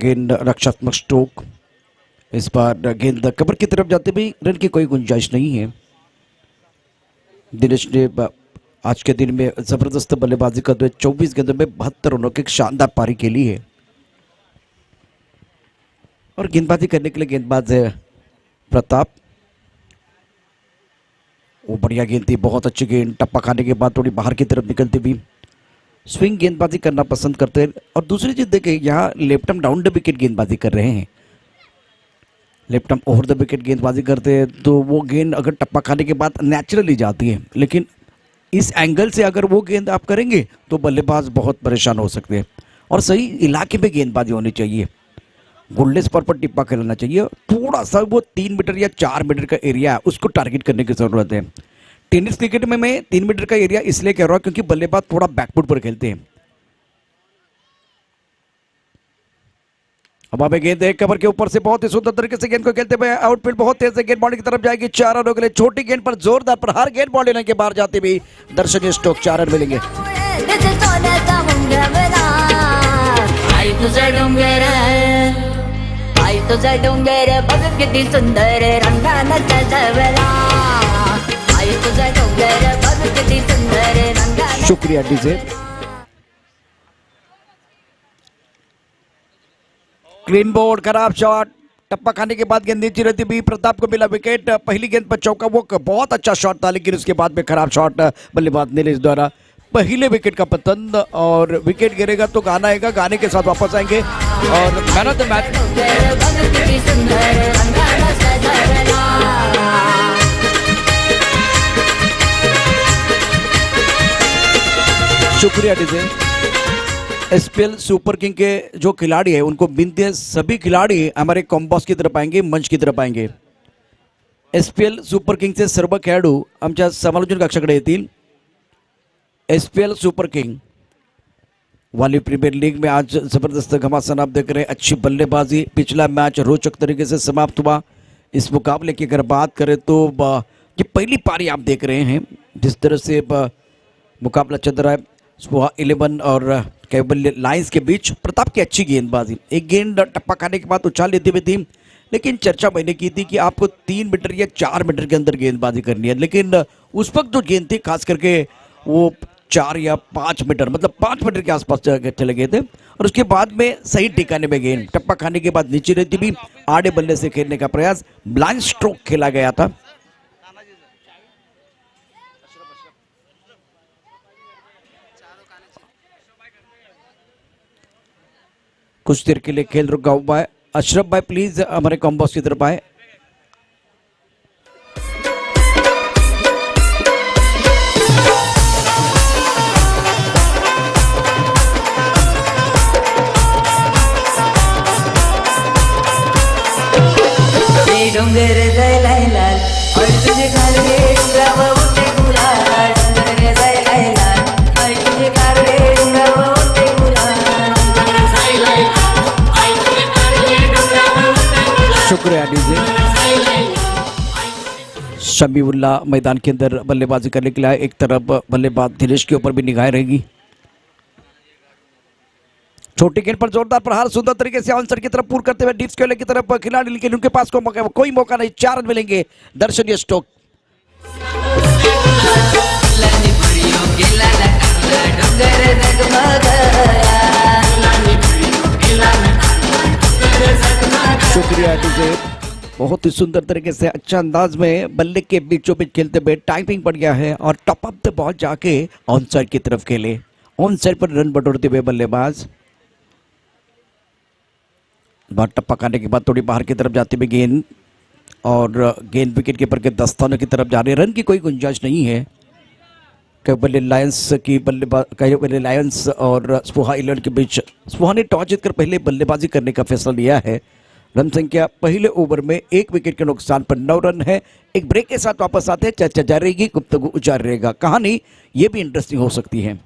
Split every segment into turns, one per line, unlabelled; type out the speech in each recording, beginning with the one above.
गेंद रक्षात्मक स्ट्रोक। इस बार गेंद कवर की तरफ जाते भी रन की कोई गुंजाइश नहीं है। दिनेश ने आज के दिन में जबरदस्त बल्लेबाजी करते हुए 24 गेंदों में 72 रनों की शानदार पारी खेली है। और गेंदबाजी करने के लिए गेंदबाज है प्रताप। वो बढ़िया गेंद थी, बहुत अच्छी गेंद। टप्पा खाने के बाद थोड़ी बाहर की तरफ निकलती हुई स्विंग गेंदबाजी करना पसंद करते हैं। और दूसरी चीज देखें, यहाँ left arm down the wicket गेंदबाजी कर रहे हैं। Left arm over the wicket गेंदबाजी करते हैं तो वो गेंद अगर टप्पा खाने के बाद नेचुरली जाती है, लेकिन इस एंगल से अगर वो गेंद आप करेंगे तो बल्लेबाज बहुत परेशान हो सकते हैं। और सही इलाके में गेंदबाजी होनी चाहिए, गुल्लेस पर टिप्पा खेलना चाहिए। थोड़ा सा वो 3 मीटर या 4 मीटर का एरिया है, उसको टारगेट करने की ज़रूरत है। टेनिस क्रिकेट में मैं 3 मीटर का एरिया इसलिए कह रहा हूँ क्योंकि बल्लेबाज थोड़ा बैकफुट पर खेलते हैं। अब हमें गेंद एक कवर के ऊपर से बहुत ही सुंदर तरीके से गेंद को खेलते हुए आउटफील्ड बहुत तेज से गेंद बॉडी की तरफ जाएगी। 4 रनों के लिए छोटी गेंद पर जोरदार प्रहार, गेंद बॉडी लेने के बाहर जाते भी दर्शनीय स्ट्रोक, 4 रन मिलेंगे। शुक्रिया डीजे। क्लीन बोर्ड, खराब शॉट। टप्पा खाने के बाद गेंद नीचे रहती हुई प्रताप को मिला विकेट। पहली गेंद पर चौका, वो बहुत अच्छा शॉट था, लेकिन उसके बाद में खराब शॉट बल्लेबाज नीलेश द्वारा। पहले विकेट का पतन, और विकेट गिरेगा तो गाना आएगा, गाने के साथ वापस आएंगे। और मैन ऑफ द मैच शुक्रिया डीजे। एसपीएल सुपर किंग के जो खिलाड़ी है उनको विनती है, सभी खिलाड़ी हमारे कॉम्बॉस की तरफ आएंगे, मंच की तरफ आएंगे। एसपीएल सुपर किंगचे सर्व खेळाडू आमच्या समालोचन कक्षाकडे येतील। एसपीएल सुपर किंग वाली प्रीमियर लीग में आज जबरदस्त घमासान आप देख रहे हैं, अच्छी बल्लेबाजी। पिछला मैच रोचक तरीके से समाप्त हुआ। इस मुकाबले की अगर बात करें तो ये पहली पारी आप देख रहे हैं जिस तरह से मुकाबला चल रहा है। स्पोहा 11 और कैबल्य लायंस के बीच प्रताप की अच्छी गेंदबाजी। एक गेंद टप्पा खाने के बाद उछाल लेती हुई थी, लेकिन चर्चा मैंने की थी कि आपको 3 मीटर या 4 मीटर के अंदर गेंदबाजी करनी है, लेकिन उस वक्त जो गेंद थी खास करके वो 4 या 5 मीटर, मतलब 5 मीटर के आसपास चले गए थे। और उसके बाद में सही ठिकाने में गेंद टप्पा खाने के बाद नीचे रहती भी आड़े बल्ले से खेलने का प्रयास, ब्लाइंड स्ट्रोक खेला गया था। कुछ देर के लिए खेल रुका हुआ है। अशरफ भाई प्लीज हमारे कॉम्बॉस की तरफ आए। शुक्रिया डीजे। शमीउल्ला मैदान के अंदर बल्लेबाजी करने के लिए एक तरफ बल्लेबाज दिनेश के ऊपर भी निगाह रहेगी। छोटी गेंद पर जोरदार प्रहार, सुंदर तरीके से आंसर की तरफ पूर्ण करते हुए डीप स्क्वायर की तरफ खिलाड़ी, लेकिन उनके पास कोई मौका नहीं। 4 रन मिलेंगे, दर्शनीय स्ट्रोक। शुक्रिया डीजे। बहुत ही सुंदर तरीके से अच्छा अंदाज में बल्ले के बीचों बीच खेलते हुए टाइमिंग बढ़ गया है और टॉप अप द बॉल जाके ऑन साइड की तरफ खेले। ऑन साइड पर रन बटोरते हुए बल्लेबाज। बार टप्पा खाने के बाद थोड़ी बाहर की तरफ जाती हुई गेंद, और गेंद विकेट कीपर के दस्ताने की तरफ जा रही है। रन की कोई गुंजाइश नहीं है। कैबल्य लायंस और स्पोहा 11 के बीच स्पोहा ने टॉस जीतकर पहले बल्लेबाजी करने का फैसला लिया है। रन संख्या पहले ओवर में 1 विकेट के नुकसान पर 9 रन है। एक ब्रेक के साथ वापस आते हैं, चर्चा जारी रहेगी, गुफ्तगू जारी रहेगा। कहानी ये भी इंटरेस्टिंग हो सकती है।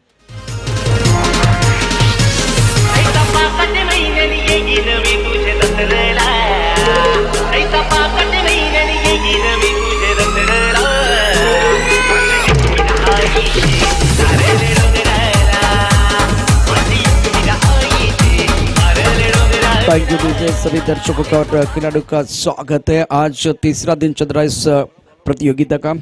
थैंक यू दीजिए सभी दर्शकों का और खिलाड़ियों का स्वागत है। आज तीसरा दिन चल रहा है इस प्रतियोगिता का।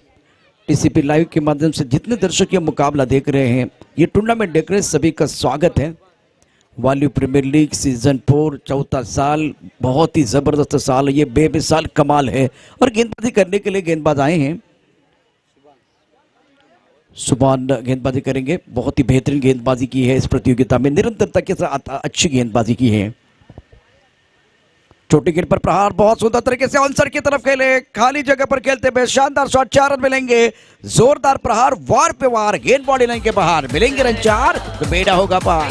टीसीपी लाइव के माध्यम से जितने दर्शक ये मुकाबला देख रहे हैं, ये टूर्नामेंट देख रहे हैं, सभी का स्वागत है। वाली प्रीमियर लीग सीजन 4 चौथा साल, बहुत ही ज़बरदस्त साल है ये, बेमिसाल कमाल है। और गेंदबाजी करने के लिए गेंदबाज आए हैं। सुभान गेंदबाजी करेंगे, बहुत ही बेहतरीन गेंदबाजी की है इस प्रतियोगिता में, निरंतरता के साथ अच्छी गेंदबाजी की है। छोटी गेंद पर प्रहार बहुत सुंदर तरीके से आंसर की तरफ खेले, खाली जगह पर खेलते हुए शानदार शॉट, 4 रन मिलेंगे। जोरदार प्रहार, वार पे वार, गेंद बॉडी लाइन के बाहर, मिलेंगे रन 4 तो बेड़ा होगा पार।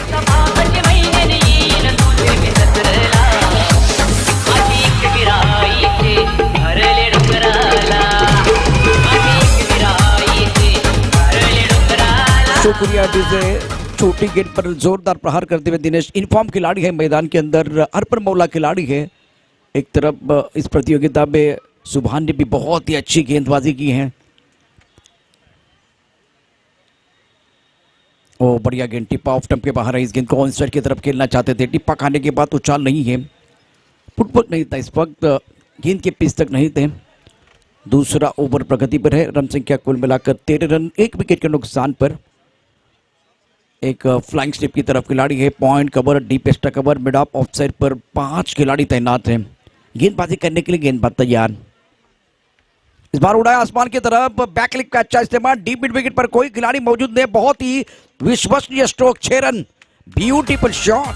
शुक्रिया डीजे। छोटी गेंद पर जोरदार प्रहार करते हुए दिनेश इनफॉर्म खिलाड़ी है मैदान के अंदर, अर्पण मौला खिलाड़ी है। एक तरफ इस प्रतियोगिता में सुभान ने भी बहुत ही अच्छी गेंदबाजी की है। ओ बढ़िया गेंद, टिप्पा ऑफ स्टंप के बाहर है। इस गेंद को ऑन साइड की तरफ खेलना चाहते थे, टिप्पा खाने के बाद उछाल नहीं है, फुटबॉल नहीं था इस वक्त, गेंद के पिच तक नहीं थे। दूसरा ओवर प्रगति पर है, रन संख्या कुल मिलाकर 13 रन, 1 विकेट के नुकसान पर। एक फ्लाइंग स्लिप की तरफ खिलाड़ी है, point cover, deep extra cover, mid off off side पर 5 खिलाड़ी तैनात हैं गेंदबाजी करने के लिए। गेंदबाज तैयार, इस बार उड़ाया आसमान की तरफ, बैकलिप का अच्छा इस्तेमाल, डीप मिड विकेट पर कोई खिलाड़ी मौजूद नहीं, बहुत ही विश्वसनीय stroke, 6 run, beautiful shot.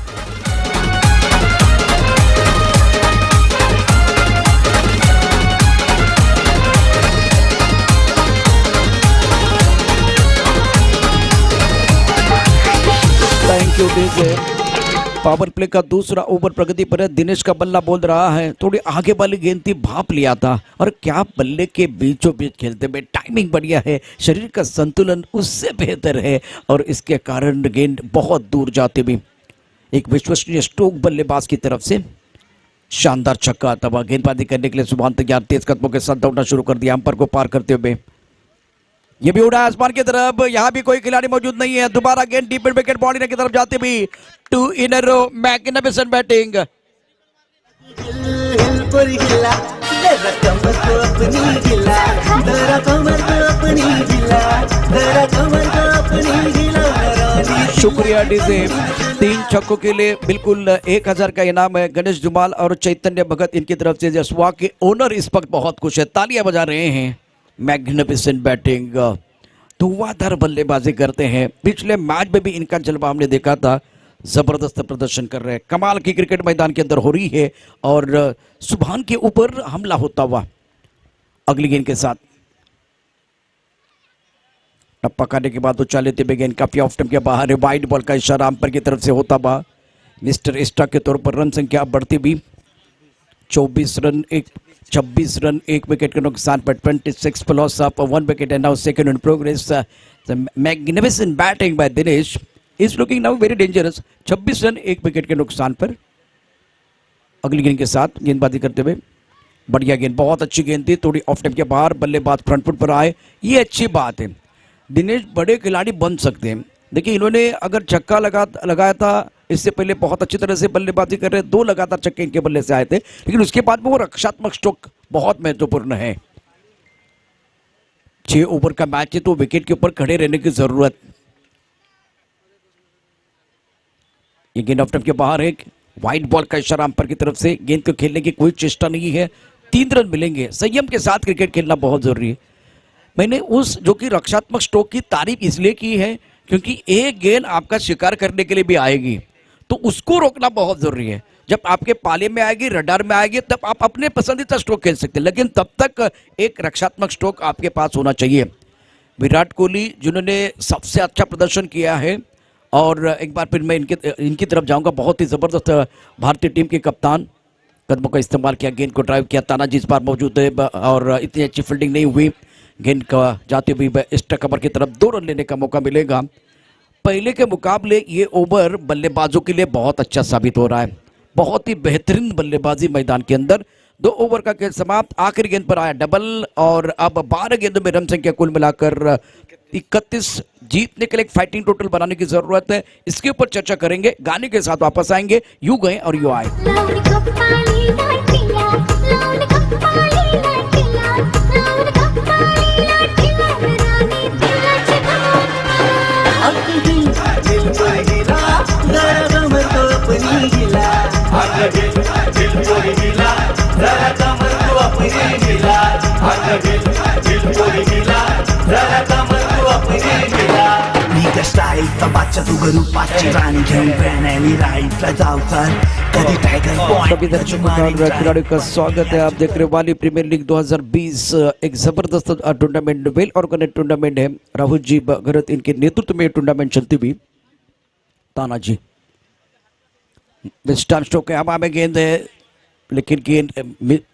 Thank you DJ. Power play का दूसरा ओवर प्रगति पर है, दिनेश का बल्ला बोल रहा है, थोड़ी आगे वाली गेंद थी, भाप लिया था, और क्या बल्ले के बीचों बीच खेलते में टाइमिंग बढ़िया है, शरीर का संतुलन उससे बेहतर है, और इसके कारण गेंद बहुत दूर जाते भी। एक विश्वसनीय स्ट्रोक बल्लेबाज की तरफ से, शानदार छक्का। तब गेंदबाजी करने के लिए सुभान तैयार, तेज कदमों के साथ दौड़ना शुरू कर दिया अंपायर को पार करते हुए। ये भी उड़ा आसमान की तरफ, यहाँ भी कोई खिलाड़ी मौजूद नहीं है। दोबारा गेंद डीप मिड विकेट बॉडी की तरफ जाते भी, 2 in a row, magnificent batting. शुक्रिया डीजे। 3 छक्कों के लिए बिल्कुल 1000 का इनाम है। गणेश जुमाल और चैतन्य भगत इनकी तरफ से, जसवा के ओनर इस वक्त बहुत खुश है, तालियां बजा रहे हैं। मैग्निफिसेंट बैटिंग, धुआंधार बल्लेबाजी करते हैं। पिछले मैच में भी इनका जलवा हमने देखा था, जबरदस्त प्रदर्शन कर रहे हैं। कमाल की क्रिकेट मैदान के अंदर हो रही है, और सुभान के ऊपर हमला होता हुआ अगली गेंद के साथ, टप्पा खाने के बाद उछाले थे गेंद काफी ऑफ स्टंप के बाहर है। वाइड बॉल का इशारा अंपायर की तरफ से होता हुआ मिस्टर एक्स्ट्रा के तौर पर रन संख्या बढ़ती भी, 26 रन, 26 रन, 1 विकेट के नुकसान पर, 26 plus of 1 wicket and now second in progress. Magnificent batting by Dinesh is looking now very dangerous. 26 run, 1 wicket के नुकसान पर। अगली गेंद के साथ गेंदबाजी करते हुए, बढ़िया गेंद, बहुत अच्छी गेंद थी, थोड़ी ऑफ टेप के बाहर, बल्लेबाज फ्रंट फुट पर आए, ये अच्छी बात है। दिनेश बड़े खिलाड़ी बन सकते हैं। देखिए इन्होंने अगर छक्का लगाया था, इससे पहले बहुत अच्छी तरह से बल्लेबाजी कर रहे, 2 लगातार छक्के इनके बल्ले से आए थे, लेकिन उसके बाद में वो रक्षात्मक स्ट्रोक बहुत महत्वपूर्ण है। 6 ओवर का मैच है, तो विकेट के ऊपर खड़े रहने की जरूरत। ये गेंद ऑफ टप के बाहर है, वाइड बॉल का इशारा अंपायर की तरफ से, गेंद को खेलने की कोई चेष्टा नहीं है। 3 रन मिलेंगे। संयम के साथ क्रिकेट खेलना बहुत जरूरी है। मैंने उस जो कि रक्षात्मक स्ट्रोक की तारीफ इसलिए की है क्योंकि एक गेंद आपका शिकार करने के लिए भी आएगी, तो उसको रोकना बहुत जरूरी है। जब आपके पाले में आएगी, रडार में आएगी, तब आप अपने पसंदीदा स्ट्रोक खेल सकते हैं, लेकिन तब तक एक रक्षात्मक स्ट्रोक आपके पास होना चाहिए। विराट कोहली जिन्होंने सबसे अच्छा प्रदर्शन किया है, और एक बार फिर मैं इनकी तरफ जाऊंगा, बहुत ही ज़बरदस्त भारतीय टीम के कप्तान, कदमों का इस्तेमाल किया, गेंद को ड्राइव किया, तानाजी इस बार मौजूद है, और इतनी अच्छी फील्डिंग नहीं हुई। गेंद का जाते हुए एक्स्ट्रा कवर की तरफ 2 रन लेने का मौका मिलेगा। पहले के मुकाबले ये ओवर बल्लेबाजों के लिए बहुत अच्छा साबित हो रहा है। बहुत ही बेहतरीन बल्लेबाजी मैदान के अंदर। 2 ओवर का खेल समाप्त, आखिरी गेंद पर आया डबल, और अब 12 गेंदों में रन संख्या कुल मिलाकर 31 जीतने के लिए एक फाइटिंग टोटल बनाने की जरूरत है। इसके ऊपर चर्चा करेंगे, गाने के साथ वापस आएंगे। यूं गए और यूं आए।
स्टाईल बादशाह तू रूपाची राणी घेऊन पहनाली राईटला जाऊचाल कधी टाइगर
सभी दर्शकों और खिलाड़ियों का स्वागत है। आप देख रहे वाली प्रीमियर लीग 2020 एक जबरदस्त टूर्नामेंट, वेल ऑर्गेनाइज टूर्नामेंट है। राहुल जी भगत इनके नेतृत्व में टूर्नामेंट चलती हुई। तानाजी स्टार स्ट्रोक के हवा में गेंद है, लेकिन गेंद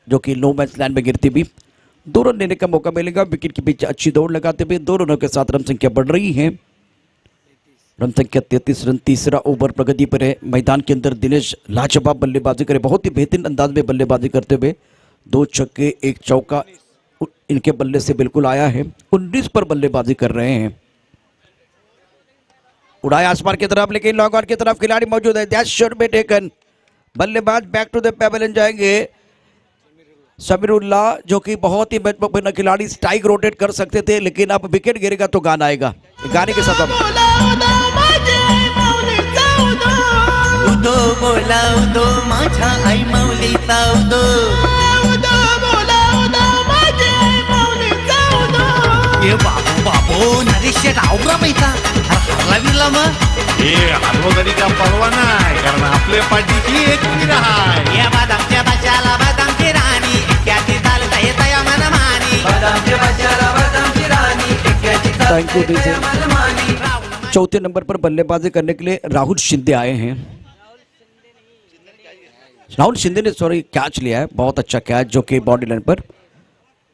जो कि नो मैच लाइन में गिरती भी। 2 रन लेने का मौका मिलेगा। विकेट के पीछे अच्छी दौड़ लगाते हुए 2 रनों के साथ रन संख्या बढ़ रही है। रन संख्या 33 रन। तीसरा ओवर प्रगति पर है। मैदान के अंदर दिनेश लाजवाब बल्लेबाजी करे, बहुत ही बेहतरीन अंदाज में बल्लेबाजी करते हुए 2 छक्के 1 चौका इनके बल्ले से बिल्कुल आया है। 19 पर बल्लेबाजी कर रहे हैं। उड़ाया आसमान की तरफ, लेकिन लॉन्ग ऑन की तरफ खिलाड़ी मौजूद है। That should be taken. बल्लेबाज बैक टू द पेवेलियन जाएंगे। समीरुल्लाह जो कि बहुत ही महत्वपूर्ण खिलाड़ी, स्ट्राइक रोटेट कर सकते थे, लेकिन अब विकेट गिरेगा तो गाना आएगा। गाने के साथ
बाबू नरेश डावरा पैसा हरला विरला मग हरलो तरी का परवा नाही, कारण आपल्या पाठीची एक वीर आहे। या बदामच्या बच्चाला बदामची राणी इक्याची चालता येत या मनमानी, बदामच्या बच्चाला बदामची राणी इक्याची
चालता येत या मनमानी। चौथे नंबर पर बल्लेबाजी करने के लिए राहुल शिंदे आए हैं। राहुल शिंदे ने कैच लिया है, बहुत अच्छा कैच जो कि बॉडी लाइन पर।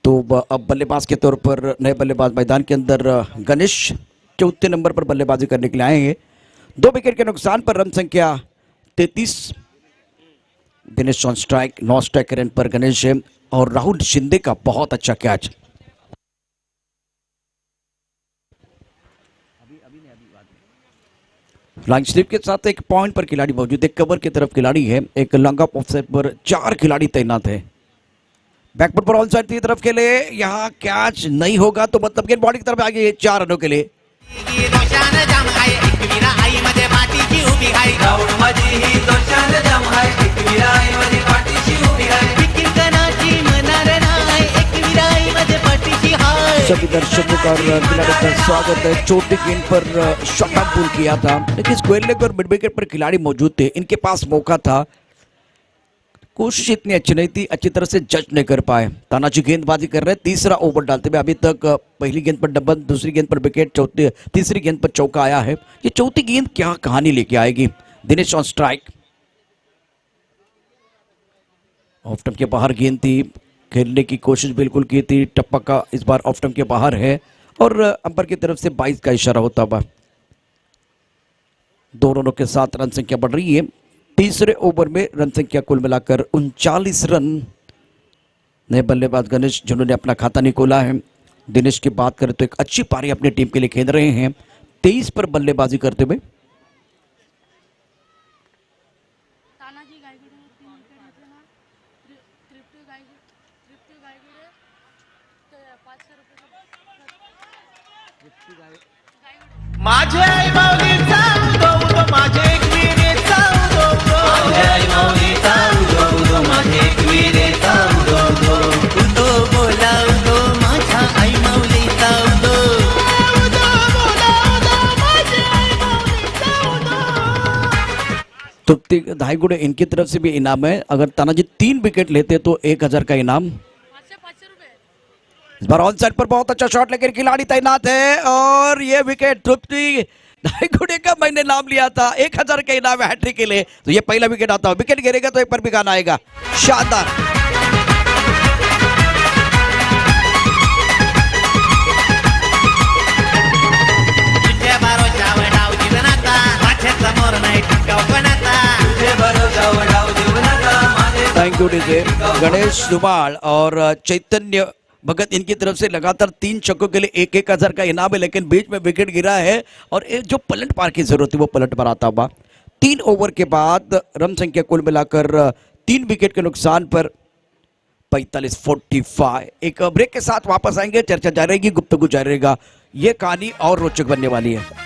तो अब बल्लेबाज के तौर पर नए बल्लेबाज मैदान के अंदर गणेश चौथे नंबर पर बल्लेबाजी करने के लिए आए हैं। 2 विकेट के नुकसान पर रन संख्या 33। दिनेश ऑन स्ट्राइक, 9 स्ट्राइक के रन पर गणेश है और राहुल शिंदे का बहुत अच्छा कैच। फ्लाइंग स्लिप के साथ एक पॉइंट पर खिलाड़ी मौजूद है। कवर की तरफ खिलाड़ी है। एक लॉन्ग ऑफ ऑफसाइड पर 4 खिलाड़ी तैनात है। बैकफुट पर ऑन साइड की तरफ के लिए यहाँ कैच नहीं होगा तो मतलब गेंद बॉडी की तरफ आ गई 4 रनों के लिए। सभी दर्शकों का खिलाड़ी का स्वागत है। छोटी गेंद पर शॉट आउट पुल किया था, लेकिन स्क्वायर लेग और मिड विकेट पर खिलाड़ी मौजूद थे, इनके पास मौका था। कोशिश इतनी अच्छी नहीं थी, अच्छी तरह से जज नहीं कर पाए। तानाजी गेंदबाजी कर रहे हैं। तीसरा ओवर डालते हुए अभी तक पहली गेंद पर डबल, दूसरी गेंद पर विकेट, तीसरी गेंद पर चौका आया है। ये चौथी गेंद क्या कहानी लेके आएगी। Dinesh on strike. Off stump के बाहर गेंद थी, खेलने की कोशिश बिल्कुल की थी। टप्पा का इस बार ऑफ स्टंप के बाहर है और अंपायर की तरफ से 22 का इशारा होता हुआ। 2 रनों के साथ रन संख्या बढ़ रही है। तीसरे ओवर में रन संख्या कुल मिलाकर 39 रन। नए बल्लेबाज गणेश जिन्होंने अपना खाता नहीं खोला है। दिनेश की बात करें तो एक अच्छी पारी अपनी टीम के लिए खेल रहे हैं। 23 पर बल्लेबाजी करते हुए।
माझे आई माऊलीचा उदो उदो माझे वीरेचा उदो उदो, माझे आई माऊलीचा उदो उदो माझे वीरेचा उदो उदो, उदो बोला उदो माझ्या आई माऊलीचा उदो, उदो बोला उदो माझे आई माऊलीचा उदो।
तृप्ति धाईगुड़े इनकी तरफ से भी इनाम है। अगर तानाजी 3 विकेट लेते तो 1000 का इनाम। इस बार ऑन साइड पर बहुत अच्छा शॉट, लेकिन खिलाड़ी तैनात है और ये विकेट तृप्ति धाईगुड़े का मैंने नाम लिया था। 1000 का इनाम है हैट्रिक के लिए। तो ये पहला विकेट आता है। विकेट गिरेगा तो एक पर भी गाना आएगा। शानदार। Thank you DJ. Ganesh Dhumal और चैतन्य भगत इनकी तरफ से लगातार 3 छक्कों के लिए 1,000 का इनाम है, लेकिन बीच में विकेट गिरा है और एक जो पलट पार की जरूरत है वो पलट पर आता हुआ। 3 ओवर के बाद रन संख्या कुल मिलाकर 3 विकेट के नुकसान पर 45-45। एक ब्रेक के साथ वापस आएंगे, चर्चा जारी रहेगी, गुफ्तगू जारी रहेगा, ये कहानी और रोचक बनने वाली है।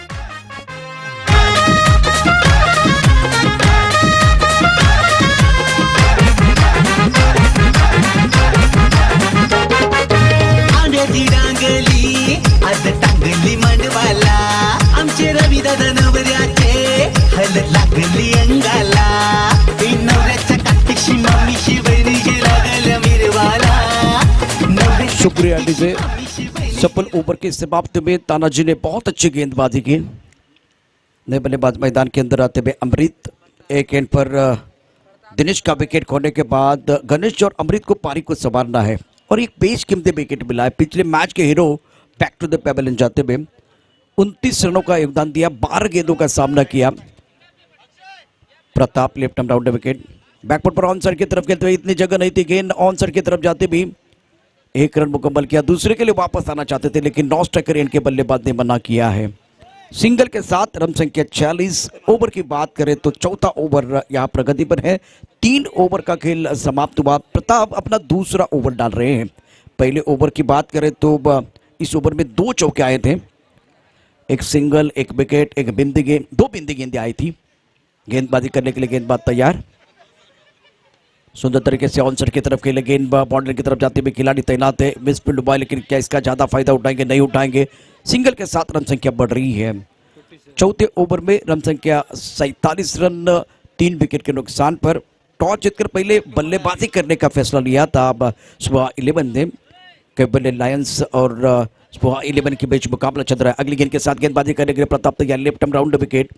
आंब्याची डांगली आज टांगली मांडवाला, आमचे रवी दादा नवऱ्याचे हलत लागली अंगाला, ते नवऱ्याच्या काठीशी मामीशी बहिणीशी लागल्या मिरवाला।
शुक्रिया डीजे। सफल ओवर की समाप्ति में तानाजी ने बहुत अच्छी गेंदबाजी की। नए बल्लेबाज मैदान के अंदर आते हुए अमृत, एक गेंद पर दिनेश का विकेट खोने के बाद गणेश और अमृत को पारी को संवारना है और एक बेशकीमती विकेट मिला है। पिछले मैच के hero back to the pavilion जाते हुए 29 रनों का योगदान दिया, 12 गेंदों का सामना किया। Pratap left arm round wicket, backfoot पर ऑन सर की तरफ खेलते हुए, इतनी जगह नहीं थी, गेंद ऑन सर की तरफ जाते भी 1 रन मुकम्मल किया। दूसरे के लिए वापस आना चाहते थे लेकिन नॉन स्ट्राइकर इनके बल्लेबाज ने मना किया है। सिंगल के साथ रन संख्या 46। ओवर की बात करें तो चौथा ओवर यहाँ प्रगति पर है। 3 ओवर का खेल समाप्त हुआ। प्रताप अपना दूसरा ओवर डाल रहे हैं। पहले ओवर की बात करें तो इस ओवर में 2 चौके आए थे, एक सिंगल, एक विकेट, एक बिंदी गेंद, 2 बिंदी गेंदें आई थी। गेंदबाजी करने के लिए गेंदबाज तैयार, सुंदर तरीके से ऑनसर की तरफ खेले, गेंद बाउंड्री की तरफ जाते हुए खिलाड़ी तैनात है। मिसफील्ड बॉय, लेकिन क्या इसका ज्यादा फायदा उठाएंगे? नहीं उठाएंगे। सिंगल के साथ रन संख्या बढ़ रही है। चौथे ओवर में रन संख्या 47 रन, 3 विकेट के नुकसान पर। टॉस जीतकर पहले बल्लेबाजी करने का फैसला लिया था। अब सुबह 11 ने केवल लायंस और सुबह 11 के बीच मुकाबला चल रहा है। अगली गेंद के साथ गेंदबाजी करने के लिए प्रताप तैयार, लेफ्ट आर्म राउंड विकेट।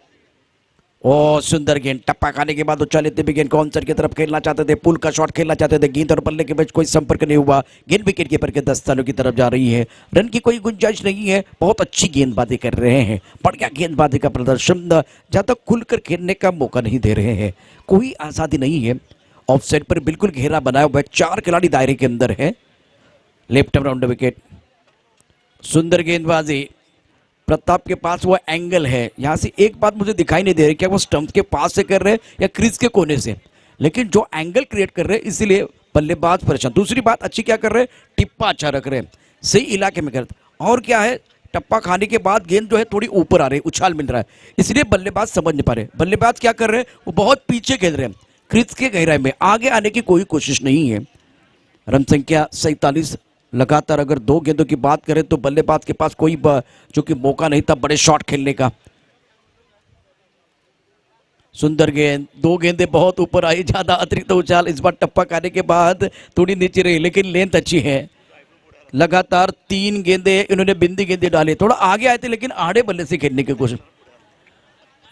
ओ सुंदर गेंद, टप्पा खाने के बाद उछाल लेते भी गेंद को ऑनसर की तरफ खेलना चाहते थे, पुल का शॉट खेलना चाहते थे। गेंद और बल्ले के बीच कोई संपर्क नहीं हुआ। गेंद विकेट कीपर के दस्तानों की तरफ जा रही है। रन की कोई गुंजाइश नहीं है। बहुत अच्छी गेंदबाजी कर रहे हैं, बढ़िया गेंदबाजी का प्रदर्शन। ज्यादा खुलकर खेलने का मौका नहीं दे रहे हैं, कोई आजादी नहीं है। ऑफ साइड पर बिल्कुल घेरा बनाया हुआ है, 4 खिलाड़ी दायरे के अंदर है। लेफ्ट आर्म राउंड विकेट, सुंदर गेंदबाजी। प्रताप के पास वो एंगल है, यहाँ से एक बात मुझे दिखाई नहीं दे रही, क्या वो स्टंप के पास से कर रहे हैं या क्रीज के कोने से, लेकिन जो एंगल क्रिएट कर रहे हैं इसीलिए बल्लेबाज परेशान। दूसरी बात, अच्छी क्या कर रहे हैं, टिप्पा अच्छा रख रहे हैं, सही इलाके में कर। और क्या है, टप्पा खाने के बाद गेंद जो है थोड़ी ऊपर आ रही है, उछाल मिल रहा है, इसलिए बल्लेबाज समझ नहीं पा रहे। बल्लेबाज क्या कर रहे हैं, वो बहुत पीछे खेल रहे हैं, क्रीज के गहराई में, आगे आने की कोई कोशिश नहीं है। रन संख्या 47। लगातार अगर 2 गेंदों की बात करें तो बल्लेबाज के पास कोई जो कि मौका नहीं था बड़े शॉट खेलने का। सुंदर गेंद, 2 गेंदें बहुत ऊपर आई, ज्यादा अतिरिक्त उछाल। इस बार टप्पा खाने के बाद थोड़ी नीचे रही, लेकिन लेंथ अच्छी है। लगातार 3 गेंदें इन्होंने बिंदी गेंदें डाली, थोड़ा आगे आए थे लेकिन आड़े बल्ले से खेलने की कोशिश,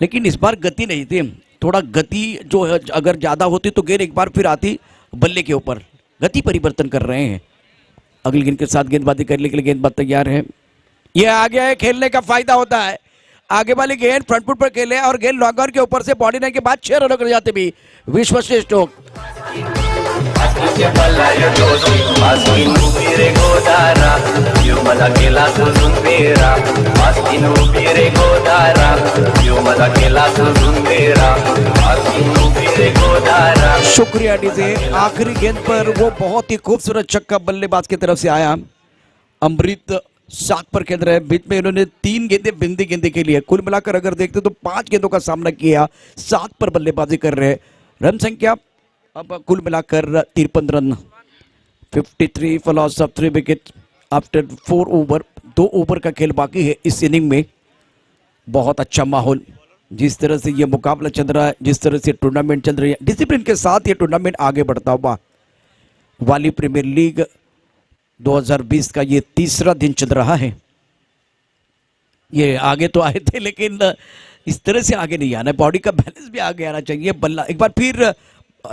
लेकिन इस बार गति नहीं थी। थोड़ा गति जो है अगर ज्यादा होती तो गेंद एक बार फिर आती बल्ले के ऊपर। गति परिवर्तन कर रहे हैं। अगली गेंद के साथ गेंदबाजी करने के लिए गेंदबाज तैयार है। ये आगे है, खेलने का फायदा होता है। आगे वाली गेंद फ्रंट फुट पर खेले और गेंद लॉन्ग ऑन के ऊपर से बॉडी लाइन के बाद 6 रनों कर जाते भी विश्व श्रेष्ठ। शुक्रिया डीजे। आखिरी गेंद पर वो बहुत ही खूबसूरत छक्का बल्लेबाज की तरफ से आया। अमृत 7 पर खेल रहे हैं, बीच में इन्होंने 3 गेंदें बिंदी गेंदे के लिए, कुल मिलाकर अगर देखते तो 5 गेंदों का सामना किया, 7 पर बल्लेबाजी कर रहे हैं। रन संख्या अब कुल मिलाकर 53 run, 53 for loss of 3 wicket after 4 over. 2 over का खेल बाकी है इस इनिंग में। बहुत अच्छा माहौल, जिस तरह से ये मुकाबला चल रहा है, जिस तरह से टूर्नामेंट चल रही है, डिसिप्लिन के साथ ये टूर्नामेंट आगे बढ़ता हुआ। वाली प्रीमियर लीग 2020 का ये 3रा दिन चल रहा है। ये आगे तो आए थे लेकिन इस तरह से आगे नहीं आना है, बॉडी का बैलेंस भी आगे आना चाहिए। बल्ला एक बार फिर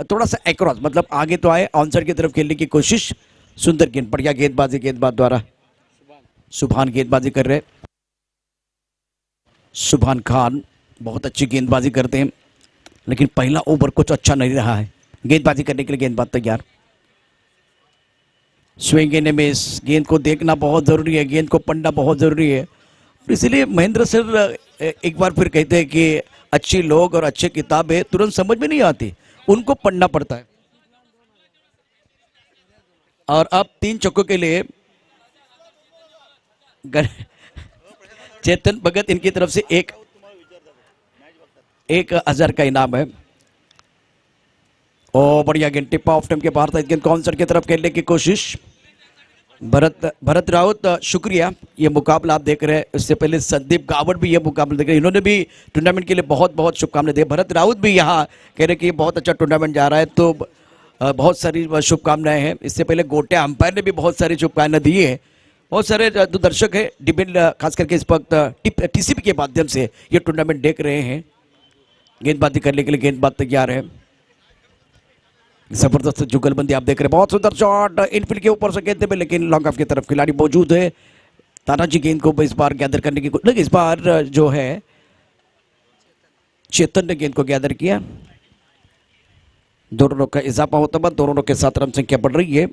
थोड़ा सा एक्रॉस, मतलब आगे तो आए, आंसर की तरफ खेलने की कोशिश। सुंदर गेंद, बढ़िया गेंदबाजी गेंदबाज द्वारा। सुभान गेंदबाजी कर रहे, सुभान खान बहुत अच्छी गेंदबाजी करते हैं, लेकिन पहला ओवर कुछ अच्छा नहीं रहा है। गेंदबाजी करने के लिए गेंदबाज तैयार। स्विंग इन मिस, गेंद को देखना बहुत ज़रूरी है, गेंद को पढ़ना बहुत ज़रूरी है। और इसीलिए महेंद्र सर एक बार फिर कहते हैं कि अच्छी लोग और अच्छी किताबें तुरंत समझ में नहीं आती, उनको पढ़ना पड़ता है। और अब 3 चौकों के लिए चेतन भगत इनकी तरफ से 1,000 का इनाम है। ओ बढ़िया गेंद, टिप ऑफ टाइम के बाहर था, गेंद कॉन्सर्ट की तरफ खेलने की कोशिश। भरत राउत शुक्रिया, ये मुकाबला आप देख रहे हैं। इससे पहले संदीप गावड़ भी ये मुकाबला देख रहे हैं, इन्होंने भी टूर्नामेंट के लिए बहुत बहुत शुभकामनाएं दी। भरत राउत भी यहाँ कह रहे कि ये बहुत अच्छा टूर्नामेंट जा रहा है, तो बहुत सारी शुभकामनाएं हैं। इससे पहले गोटे अंपायर ने भी बहुत सारी शुभकामनाएं दी है। बहुत सारे जो दर्शक है डिबेट खास करके इस वक्त टीसीपी के माध्यम से ये टूर्नामेंट देख रहे हैं। गेंदबाजी करने के लिए गेंदबाज तैयार है। जबरदस्त जुगलबंदी आप देख रहे हैं, बहुत सुंदर शॉट इनफील्ड के ऊपर से गेंद पे, लेकिन लॉन्ग ऑफ की तरफ खिलाड़ी मौजूद है। तानाजी गेंद को इस बार गैदर करने की कोशिश, इस बार जो है चेतन ने गेंद को गैदर किया। दोनों रनों का इजाफा होता है, दोनों रनों के साथ रन संख्या बढ़ रही है।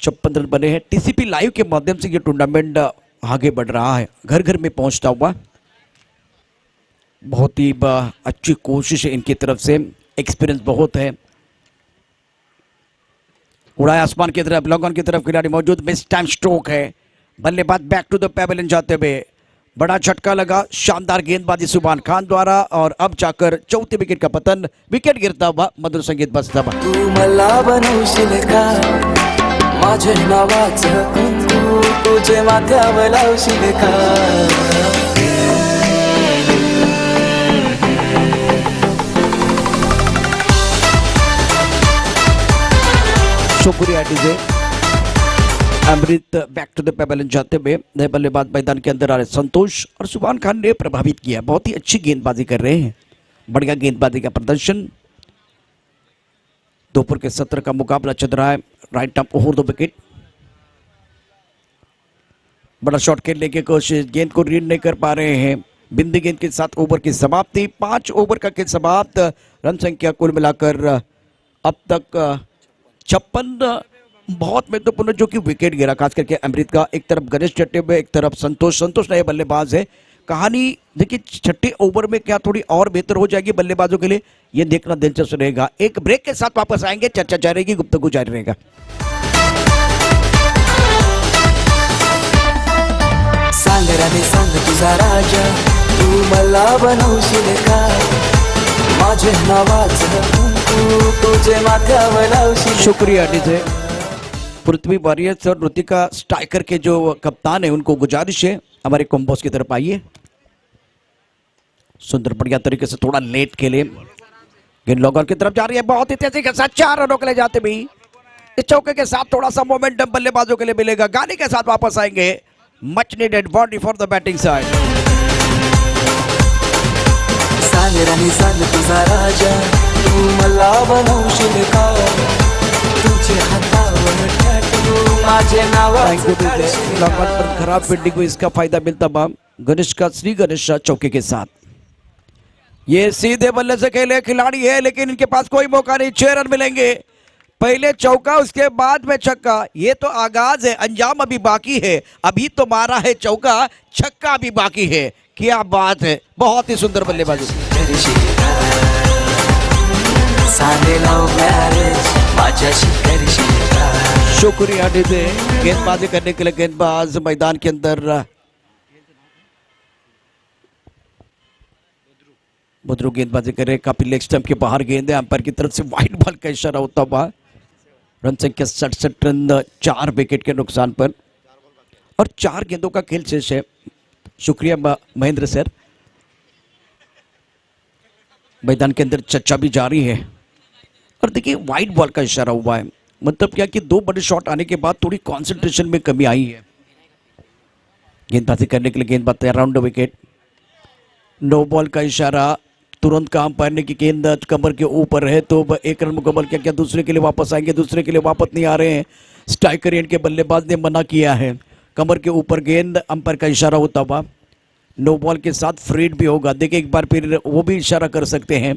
56 रन बने हैं। टीसीपी लाइव के माध्यम से ये टूर्नामेंट आगे बढ़ रहा है, घर घर में पहुंचता हुआ। बहुत ही अच्छी कोशिश है इनकी तरफ से, एक्सपीरियंस बहुत है। उड़ाया आसमान की तरफ, लॉन्ग ऑन की तरफ खिलाड़ी मौजूद। मिस टाइम स्ट्रोक है, बल्लेबाज बैक टू द पेवेलियन जाते हुए बड़ा झटका लगा। शानदार गेंदबाजी सुभान खान द्वारा, और अब जाकर चौथी विकेट का पतन। विकेट गिरता हुआ मधुर संगीत बजता हुआ।
तू मला बनवशील का माझे नावाचं कुंकू, तुझे माथ्यावर लावशील का।
शुक्रिया DJ. Amrit back to the pavilion जाते हुए नए बल्लेबाज मैदान के अंदर आ रहे संतोष और सुभान खान ने प्रभावित किया। बहुत ही अच्छी गेंदबाजी कर रहे हैं, बढ़िया गेंदबाजी का प्रदर्शन। दोपहर के 17 का मुकाबला चल रहा है। Right arm over the wicket, बड़ा शॉट खेलने की कोशिश, गेंद को रीड नहीं कर पा रहे हैं। बिंदी गेंद के साथ ओवर की समाप्ति। 5 ओवर का खेल समाप्त। रन संख्या कुल मिलाकर अब तक 56। बहुत महत्वपूर्ण जो कि विकेट गिरा, खास करके अमृत का। एक तरफ गणेश चट्टे, एक तरफ संतोष नए बल्लेबाज है। कहानी देखिए, 6ठे ओवर में क्या थोड़ी और बेहतर हो जाएगी बल्लेबाजों के लिए, ये देखना दिलचस्प रहेगा। एक ब्रेक के साथ वापस आएंगे, चर्चा जारी रहेगी, गुफ्तगू जारी रहेगा।
सांग राणी सांग तुझा राजा, तू मला बनवशील का माझे नावाचं कुंकू, तुझे माथ्यावर लावशील।
शुक्रिया डीजे। पृथ्वी वॉरियर्स और ऋतिका स्ट्राइकर के जो कप्तान है, उनको गुजारिश है हमारे कॉम्बोस की तरफ आइए। सुंदर बढ़िया तरीके से थोड़ा लेट खेले। गेंद लॉन्ग की तरफ जा रही है, बहुत ही तेजी के साथ 4 रनों के लिए जाते भी। इस चौके के साथ थोड़ा सा मोमेंटम बल्लेबाजों के लिए मिलेगा। गाली के साथ वापस आएंगे। Much needed body for the batting side.
सांग राणी सांग तुझा राजा, तू मला बनवशील का तुझे हातावर टॅटू, माझे नावाचं काढशील
लॉन्ग
का।
पर खराब फील्डिंग को इसका फायदा मिलता बा। गणेश का श्री गणेश चौके के साथ। ये सीधे बल्ले से खेले खिलाड़ी है, लेकिन इनके पास कोई मौका नहीं। 6 रन मिलेंगे। पहले चौका, उसके बाद में छक्का। ये तो आगाज है, अंजाम अभी बाकी है। अभी तो मारा है चौका, छक्का भी बाकी है। क्या बात है, बहुत ही सुंदर बल्लेबाजी।
करशील का साधे लव मॅरेज माझ्याशी करशील का।
शुक्रिया डीजे। गेंदबाजी करने के लिए गेंदबाज मैदान के अंदर बुद्रू गेंदबाजी करे। काफी लेग स्टंप के बाहर गेंद है, अंपायर की तरफ से वाइड बॉल का इशारा होता हुआ। रन संख्या 67 रन, 4 विकेट के नुकसान पर, और 4 गेंदों का खेल शेष है। शुक्रिया महेंद्र सर। मैदान के अंदर चर्चा भी जारी है। और देखिए, वाइड बॉल का इशारा हुआ है, मतलब क्या कि 2 बड़े शॉट आने के बाद थोड़ी कंसंट्रेशन में कमी आई है। गेंदबाजी करने के लिए गेंदबाज तैयार, round the wicket. No ball का इशारा तुरंत काम पाने की गेंद कमर के ऊपर है, तो 1 रन मुकम्मल किया। क्या दूसरे के लिए वापस आएंगे? दूसरे के लिए वापस नहीं आ रहे हैं। स्ट्राइकर एंड के बल्लेबाज ने मना किया है। कमर के ऊपर गेंद, अंपायर का इशारा होता हुआ। नो बॉल के साथ फ्रीड भी होगा। देखिए, एक बार फिर वो भी इशारा कर सकते हैं।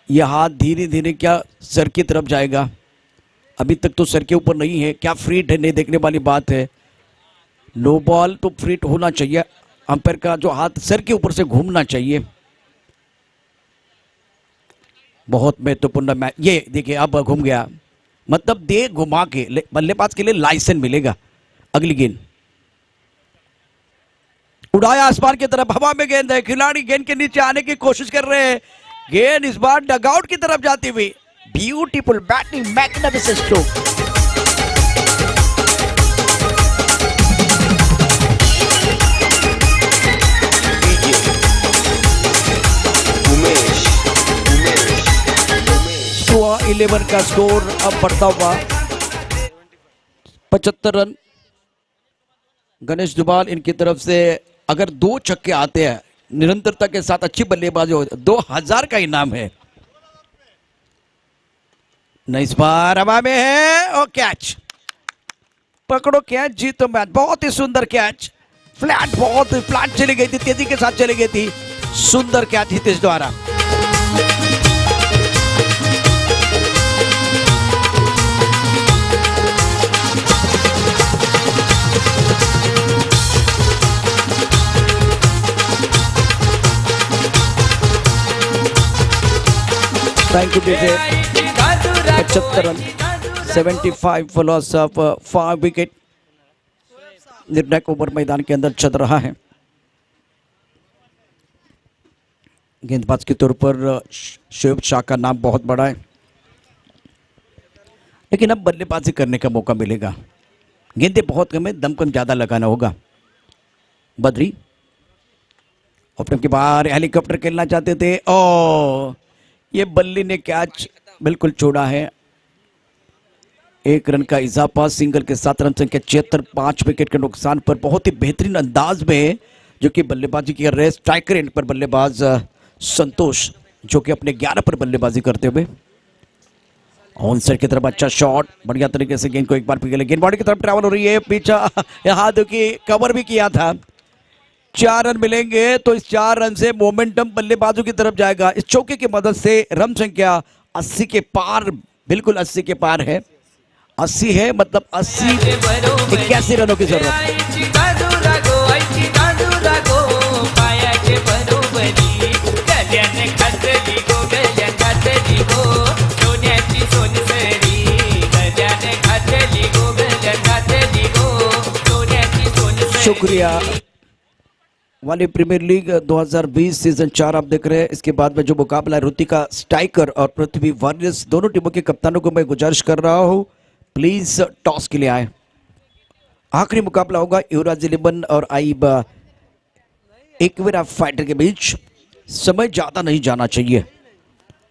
यह हाथ धीरे धीरे क्या सर की तरफ जाएगा। अभी तक तो सर के ऊपर नहीं है, क्या फ्रीट है नहीं देखने वाली बात है। नो बॉल तो फ्रीट होना चाहिए, अंपायर का जो हाथ सर के ऊपर से घूमना चाहिए। बहुत महत्वपूर्ण मैच, ये देखिए अब घूम गया, मतलब दे घुमा के बल्लेबाज के लिए लाइसेंस मिलेगा। अगली गेंद उड़ाया आसमान की तरफ, हवा में गेंद है, खिलाड़ी गेंद के नीचे आने की कोशिश कर रहे हैं, गेंद इस बार डगआउट की तरफ जाती हुई। Beautiful batting, magnificent stroke.
Umesh
11 का स्कोर अब बढ़ता हुआ 75 रन। गणेश दुबाल इनकी तरफ से अगर 2 छक्के आते हैं निरंतरता के साथ, अच्छी बल्लेबाजी हो, 2000 का इनाम है। इस बार हवा में है और कैच, पकड़ो कैच, जीतो मैच। बहुत ही सुंदर कैच, फ्लैट, बहुत फ्लैट चली गई थी, तेजी के साथ चली गई थी, सुंदर कैच हितेश द्वारा। Thank you Vijay. 75 run, 75 for loss of 5 wicket. निर्णायक ओवर मैदान के अंदर चल रहा है। गेंदबाज के तौर पर शोएब शाह का नाम बहुत बड़ा है, लेकिन अब बल्लेबाजी करने का मौका मिलेगा। गेंदें बहुत कम है, दमकम ज्यादा लगाना होगा। बद्री ओपनर के बाहर हेलीकॉप्टर खेलना चाहते थे, ओ ये बल्ली ने कैच बिल्कुल छोड़ा है। 1 रन का इजाफा, सिंगल के साथ रन संख्या 76, 5 विकेट के नुकसान पर बहुत ही बेहतरीन अंदाज में जो कि बल्लेबाजी कर रहे, स्ट्राइकर एंड पर बल्लेबाज संतोष जो कि अपने 11 पर बल्लेबाजी करते हुए। ऑन साइड की तरफ अच्छा शॉट, बढ़िया तरीके से गेंद को एक बार पकड़, गेंद बॉडी की तरफ ट्रैवल हो रही है, पीछा यहाँ देखिए कवर भी किया था। 4 रन मिलेंगे तो इस 4 रन से मोमेंटम बल्लेबाजों की तरफ जाएगा। इस चौके की मदद से रन संख्या 80 के पार, बिल्कुल 80 के पार है। 80 है मतलब 81 रनों की जरूरत। शुक्रिया। वाली प्रीमियर लीग 2020 सीजन 4 आप देख रहे हैं। इसके बाद में जो मुकाबला है ऋतिका स्ट्राइकर और पृथ्वी वॉरियर्स, दोनों टीमों के कप्तानों को मैं गुजारिश कर रहा हूं प्लीज टॉस के लिए आए। आखिरी मुकाबला होगा युवराज 11 और आइब एकवेरा फाइटर के बीच। समय ज्यादा नहीं जाना चाहिए।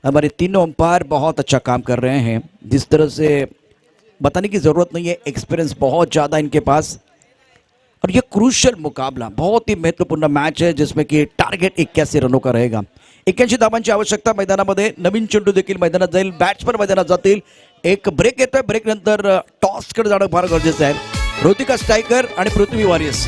हमारे तीनों अंपायर बहुत अच्छा काम कर रहे हैं, जिस तरह से बताने की जरूरत नहीं है, एक्सपीरियंस बहुत ज्यादा इनके पास। और ये क्रूशियल मुकाबला, बहुत ही महत्वपूर्ण मैच है जिसमें कि टार्गेट 81 रनों का रहेगा। 81 धावांची आवश्यकता मैदानामध्ये। नवीन चेंडू देखील मैदानात जाईल, बॅट्समन मैदानात जातील। एक ब्रेक येतोय, ब्रेक नंतर टॉस कडे जाणं फार गरजेचं आहे। ऋतिका स्ट्राइकर आणि पृथ्वी वॉरियर्स।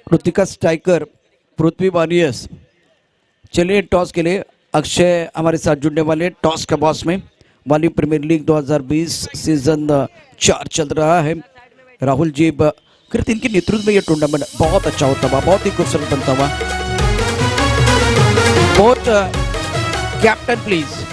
ऋतिका स्ट्राइकर, पृथ्वी वॉरियर्स। चलिए टॉस के लिए अक्षय हमारे साथ जुड़ने वाले, टॉस का बॉस में। वाली प्रीमियर लीग 2020 सीजन 4 चल रहा है। राहुल जी कृत इनके नेतृत्व में ये टूर्नामेंट बहुत अच्छा होता हुआ, बहुत ही खूबसूरत बनता हुआ। बहुत कैप्टन प्लीज।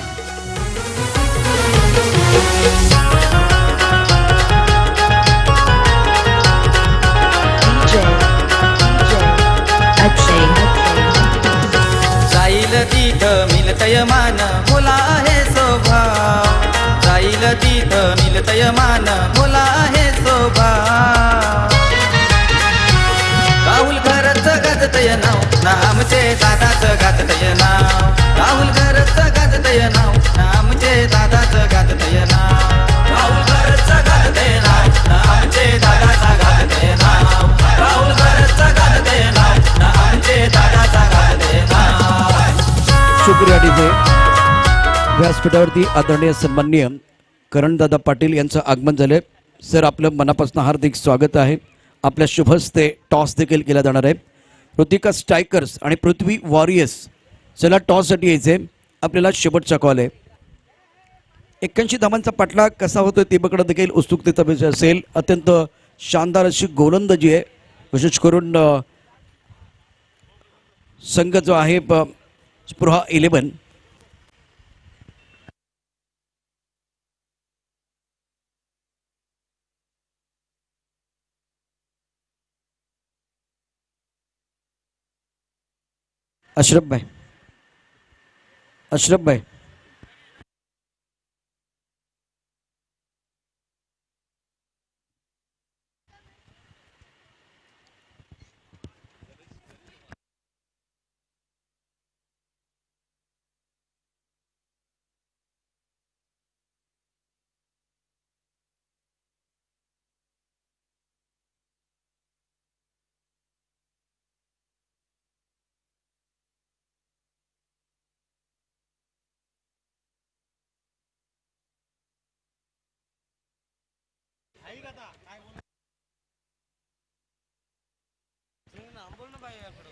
जाईल तिथं मिलतय मान, भोला आहे स्वभाव। जाईल तिथं मिलतय मान, भोला आहे स्वभाव। राहुल घरच गाजतय नाव, नामचे दादाच गाजतय नाव। राहुल घरच गाजतय नाव, नामचे दादाच गाजतय नाव।
याडीचे व्यासपीठावरती आदरणीय सन्माननीय करणदादा पाटील यांचं आगमन झाले. सर, आपलं मनापासून हार्दिक स्वागत आहे. आपल्या शुभ हस्ते टॉस देखील केला जाणार आहे. ऋतिका स्ट्रायकर्स आणि पृथ्वी वॉरियर्स चला टॉससाठी यायचे. आपल्याला शेवटचा कॉल आहे. 81 धावांचा पाठलाग कसा होतोय ते बघणं देखील उत्सुकतेचा विषय असेल. अत्यंत शानदार अशी गोलंदाजी आहे. विशेष करून संघ जो आहे स्पृहा 11 अशरफ भाई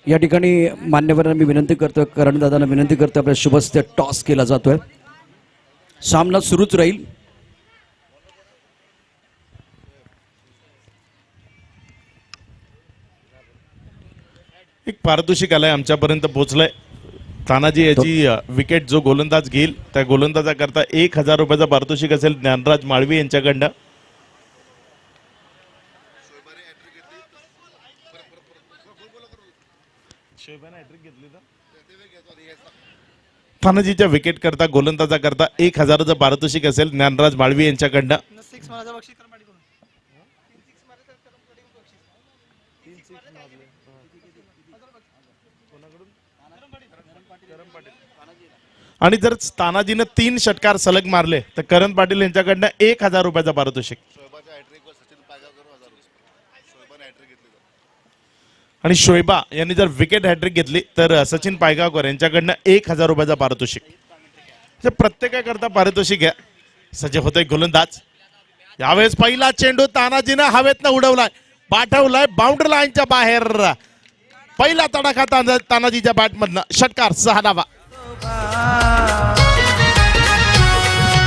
या ठिकाणी मान्यवरांना मी विनंती करतो, करणदादांना विनंती करतो, आपल्या शुभस्ते टॉस केला जातोय. सामना सुरूच राहील.
एक पारितोषिक आलंय आमच्यापर्यंत पोहोचलंय. तानाजी याची विकेट जो गोलंदाज घेईल त्या गोलंदाजाकरता 1000 रुपयाचं पारितोषिक असेल ज्ञानराज माळवी यांच्याकडनं. तानाजीच्या विकेट करता गोलंदाजा करता 1000चं पारितोषिक असेल ज्ञानराज माळवी यांच्याकडनं. आणि जर तानाजीनं 3 षटकार सलग मारले तर करण पाटील यांच्याकडनं 1000 रुपयाचं पारितोषिक. आणि शोएबा यांनी जर विकेट हॅट्रिक घेतली तर सचिन पायगावकर यांच्याकडनं 1000 रुपयाचं पारितोषिक. प्रत्येकाकरता पारितोषिक घ्या. सज्ज होतोय गोलंदाज. यावेळेस पहिला चेंडू तानाजीनं हवेतनं उडवलाय, पाठवलाय बाउंड्री लाईनच्या बाहेर. पहिला तडाखा तानाजीच्या बॅटमधनं. षटकार 6 धावा.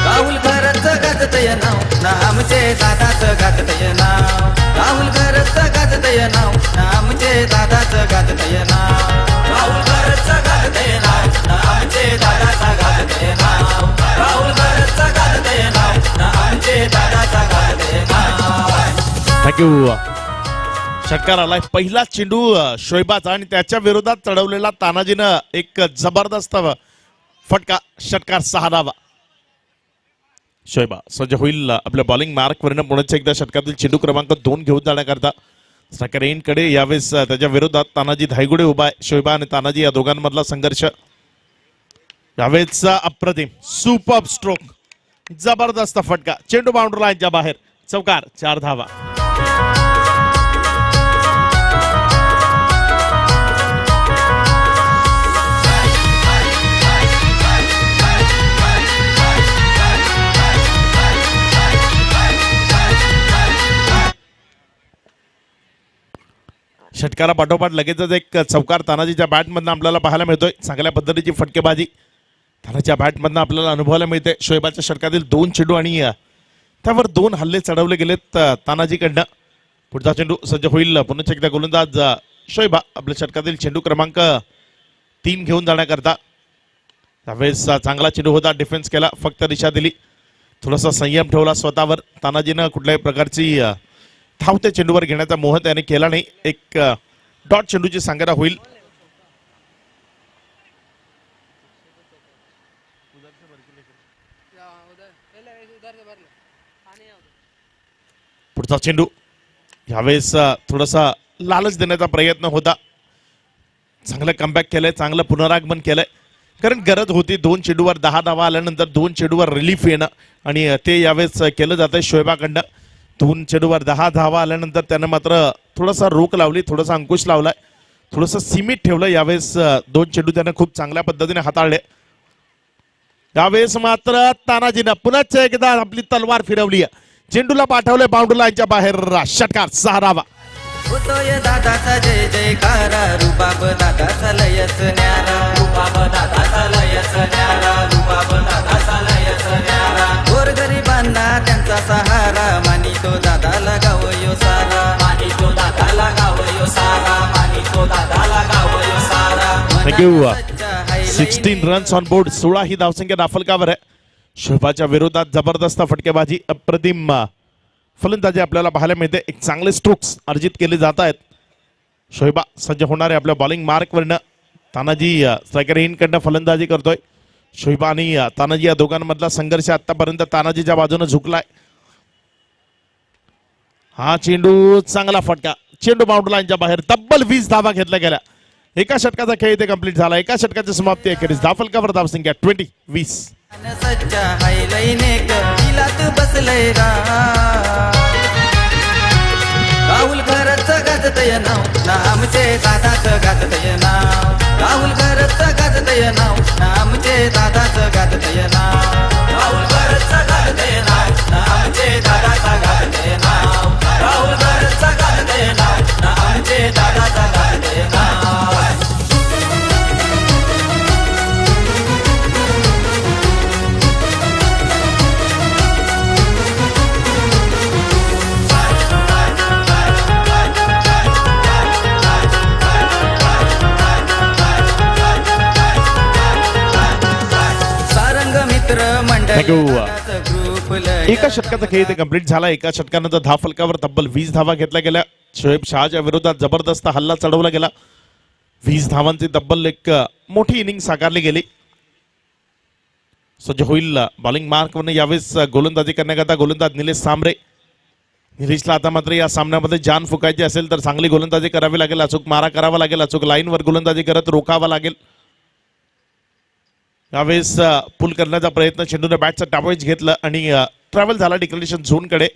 राहुल घरचं गाजतय नाव नामचे दादाचं गाजतय नाव. राहुल घरचं गाजतय नाव नामचे दादाचं गाजतय नाव. राहुल घरचं गाजतय नाव नामचे दादाचं गाजतय नाव. राहुल घरचं गाजतय नाव नामचे दादाचं गाजतय नाव.
थँक्यू. षटकार आलाय. पहिला चेंडू शोएबाचा आणि त्याच्या विरोधात चढवलेला तानाजीनं एक जबरदस्त फटका. षटकार 6 धावा. शोएबा सज्ज होईल आपल्या बॉलिंग मार्कवरनं पुण्याच्या एकदा षटकातील चेंडू क्रमांक 2 घेऊन जाण्याकरता. स्ट्रायकर एंडकडे यावेळेस त्याच्या विरोधात तानाजी धायगुडे उभा आहे. शोएबा आणि तानाजी या दोघांमधला संघर्ष. यावेळेसचा अप्रतिम सुपर स्ट्रोक. जबरदस्त फटका. चेंडू बाउंड्री लाईनच्या बाहेर. चौकार. 4 धावा. षटकारा पाठोपाठ लगेचच एक चौकार तानाजीच्या बॅटमधनं आपल्याला पाहायला मिळतोय. चांगल्या पद्धतीची फटकेबाजी तानाजीच्या बॅटमधनं आपल्याला अनुभवायला मिळते. शोएबाच्या षटकातील 2 चेंडू आणि त्यावर 2 हल्ले चढवले गेलेत तानाजीकडनं. पुढचा चेंडू सज्ज होईल. पुन्हा एकदा गोलंदाज शोएबा आपल्या षटकातील चेंडू क्रमांक 3 घेऊन जाण्याकरता. त्यावेळेस चांगला चेंडू होता. डिफेन्स केला, फक्त दिशा दिली, थोडासा संयम ठेवला स्वतःवर. तानाजीनं कुठल्याही प्रकारची धावत्या चेंडूवर घेण्याचा मोह त्याने केला नाही. एक डॉट चेंडूची सांगता होईल. पुढचा चेंडू यावेळेस थोडासा लालच देण्याचा प्रयत्न होता. चांगलं कमबॅक केलंय, चांगलं पुनरागमन केलंय. कारण गरज होती 2 चेंडूवर 10 धावा आल्यानंतर 2 चेंडूवर रिलीफ येणं आणि ते यावेळेस केलं जातंय शोएबाकडनं. 2 चेंडूवर 10 धावा आल्यानंतर त्यानं मात्र थोडासा रोक लावली, थोडासा अंकुश लावलाय, थोडंसं सीमित ठेवलं. यावेळेस 2 चेंडू त्यानं खूप चांगल्या पद्धतीने हाताळले. यावेळेस मात्र तानाजीनं पुन्हा एकदा आपली तलवार फिरवली. चेंडूला पाठवले बाउंड्री लाईनच्या बाहेर. षटकार 6 धावा.
होतोय दादाचा जय जयकार, रुबाब दादाचा लयच न्यारा, रुबाब दादाचा लयच न्यारा, रुबाब दादाचा लयच न्यारा. गोरगरिबांना त्यांचा सहारा, मानितो दादाला गावयो सारा, मानितो दादाला गावयो सारा, मानितो दादाला गावयो सारा.
थँक्यू. 16 runs on board. 16 ही धावसंख्या दाफलकावर आहे. शोभाच्या विरोधात जबरदस्त फटकेबाजी, अप्रतिम फलंदाजी आपल्याला पाहायला मिळते. एक चांगले स्ट्रोक्स अर्जित केले जात आहेत. शोएबा सज्ज होणारे आपल्या बॉलिंग मार्कवरनं. तानाजी स्ट्रायकर इनकडनं फलंदाजी करतोय. शोएबा आणि तानाजी या दोघांमधला संघर्ष आतापर्यंत तानाजीच्या बाजूने झुकलाय. हा चेंडू चांगला फटका. चेंडू बाउंड्री लाईनच्या बाहेर. तब्बल 20 धावा घेतल्या गेल्या. एका षटकाचा खेळ इथे कंप्लीट झाला. एका षटकाची समाप्ती अखेरीस धावफलकावर धावसंख्या 20-20.
सच्चा हाय लईनेक दिलात बसलय राहुल घरच गाजतय नाव, नामचे दादाच गाजतय नाव, राहुल घरच गाजतय नाव, नामचे दादाच गाजतय नाव, राहुल घरच गाजतय नाव, नामचे दादाचा गाजतय नाव, राहुल घरच गाजतय नाव, नामचे दादाचा गाजतय नाव.
एका षटकाचा खेळ इथे कंप्लीट झाला. एका षटकानंतर धावफलकावर तब्बल 20 धावा घेतल्या गेल्या. शोएब शहाच्या विरोधात जबरदस्त हल्ला चढवला गेला. 20 धावांची तब्बल एक मोठी इनिंग साकारली गेली. सज्ज होईल बॉलिंग मार्कवरनं यावेळेस गोलंदाजी करण्याकरता गोलंदाज निलेश सांबरे. निलेशला आता मात्र या सामन्यामध्ये जान फुकायची असेल तर चांगली गोलंदाजी करावी लागेल. अचूक मारा करावा लागेल. अचूक लाईनवर गोलंदाजी करत रोखावा लागेल. यावेळेस पुल करण्याचा प्रयत्न. चेंडूने बॅटचा टावेज घेतलं आणि ट्रॅव्हल झाला डिक्लेरेशन झोनकडे.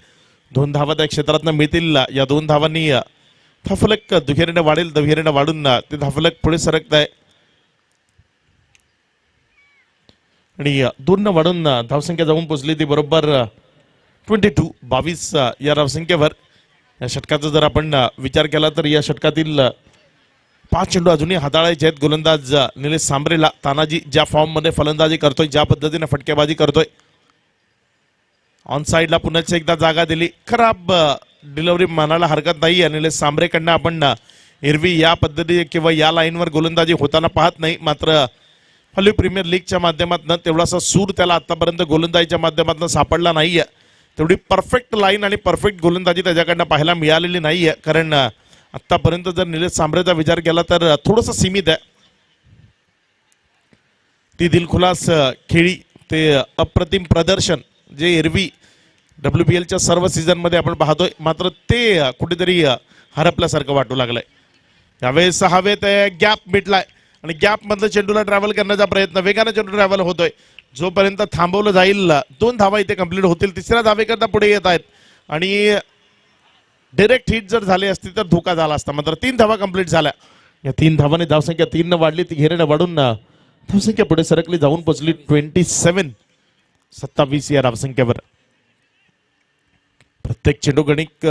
2 धावा त्या क्षेत्रातनं मिळतील. या 2 धावांनी धावफलक दुहेरीने वाढेल. दुहेरीने वाढून ते धावफलक पुढे सरकत आहे आणि 2 वाढून धावसंख्या जाऊन पोहोचली ती बरोबर 22 या धावसंख्येवर. या षटकाचा जर आपण विचार केला तर या षटकातील 5 चेंडू अजूनही हाताळायचे आहेत गोलंदाज निलेश सांबरेला. तानाजी ज्या फॉर्म मध्ये फलंदाजी करतोय, ज्या पद्धतीने फटकेबाजी करतोय, ऑन साइडला पुन्हा एकदा जागा दिली. खराब डिलिव्हरी म्हणायला हरकत नाही. निलेश सांबरेकडनं आपण एरवी या पद्धती किंवा या लाईनवर गोलंदाजी होताना पाहत नाही. मात्र हॉली प्रीमियर लीगच्या माध्यमातून तेवढासा सूर त्याला आतापर्यंत गोलंदाजीच्या माध्यमातून सापडला नाहीये. तेवढी परफेक्ट लाईन आणि परफेक्ट गोलंदाजी त्याच्याकडनं पाहायला मिळालेली नाहीये. कारण आतापर्यंत जर निलेश सांबरेचा विचार केला तर थोडंसं सीमित आहे. ती दिलखुलास खेळी, ते अप्रतिम प्रदर्शन जे एरवी WPLच्या सर्व सीझनमध्ये आपण पाहतोय, मात्र ते कुठेतरी हरपल्यासारखं वाटू लागलंय. यावेळेस हवेत गॅप मिटलाय आणि गॅप मधलं चेंडूला ट्रॅव्हल करण्याचा प्रयत्न. वेगाने चेंडू ट्रॅव्हल होतोय. जोपर्यंत थांबवलं जाईल 2 धावा इथे कंप्लीट होतील. 3ऱ्या धावेकरता पुढे येत आहेत आणि डायरेक्ट हिट जर झाली असती तर धोका झाला असता. मात्र 3 धावा कंप्लीट झाल्या. या 3 धावांनी धावसंख्या 3 न वाढली. ती घेरेने वाढून धावसंख्या पुढे सरकली, जाऊन पोहोचली 27 या धावसंख्येवर. प्रत्येक चेंडू गणिक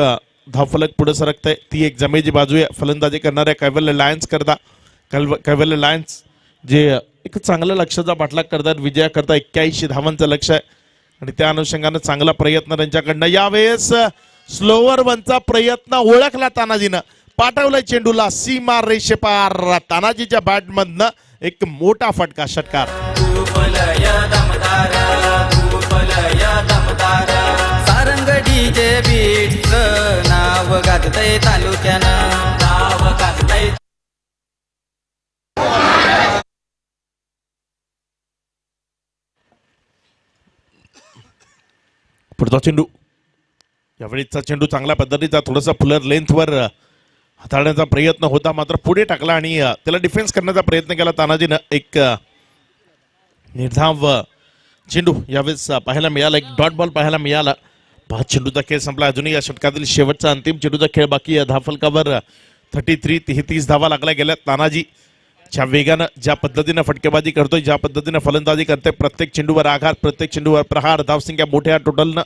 धावफलक पुढे सरकतंय. ती एक जमेची बाजू आहे फलंदाजी करणाऱ्या कैवल्य लायन्स करता. कैवल्य लायन्स जे एक चांगल्या लक्ष्याचा पाठलाग करतात. विजयाकरता 81 धावांचं लक्ष आहे आणि त्या अनुषंगाने चांगला प्रयत्न त्यांच्याकडनं. यावेळेस स्लोवर वनचा प्रयत्न ओळखला तानाजीनं. पाठवलाय चेंडूला सीमा रेषेपार. तानाजीच्या बॅटमधनं एक मोठा फटका. षटकार.
सारंगडी जे बीटचं नाव गाजतय तालुक्यानं, नाव गाजतय.
पुढचा चेंडू. यावेळीचा चेंडू चांगल्या पद्धतीचा थोडासा फुलर लेंथवर हाताळण्याचा प्रयत्न होता, मात्र पुढे टाकला आणि त्याला डिफेन्स करण्याचा प्रयत्न केला तानाजीनं. एक निर्धाव चेंडू यावेळेस पाहायला मिळाला. एक डॉट बॉल पाहायला मिळाला. 5 चेंडूचा खेळ संपला. अजूनही या षटकातील शेवटचा अंतिम चेंडूचा खेळ बाकी. धावफलकावर 33 धावा लागल्या गेल्या. तानाजी ज्या वेगानं ज्या पद्धतीनं फटकेबाजी करतोय, ज्या पद्धतीनं फलंदाजी करतोय, प्रत्येक चेंडूवर आघात, प्रत्येक चेंडूवर प्रहार, धावसंख्या मोठ्या टोटलनं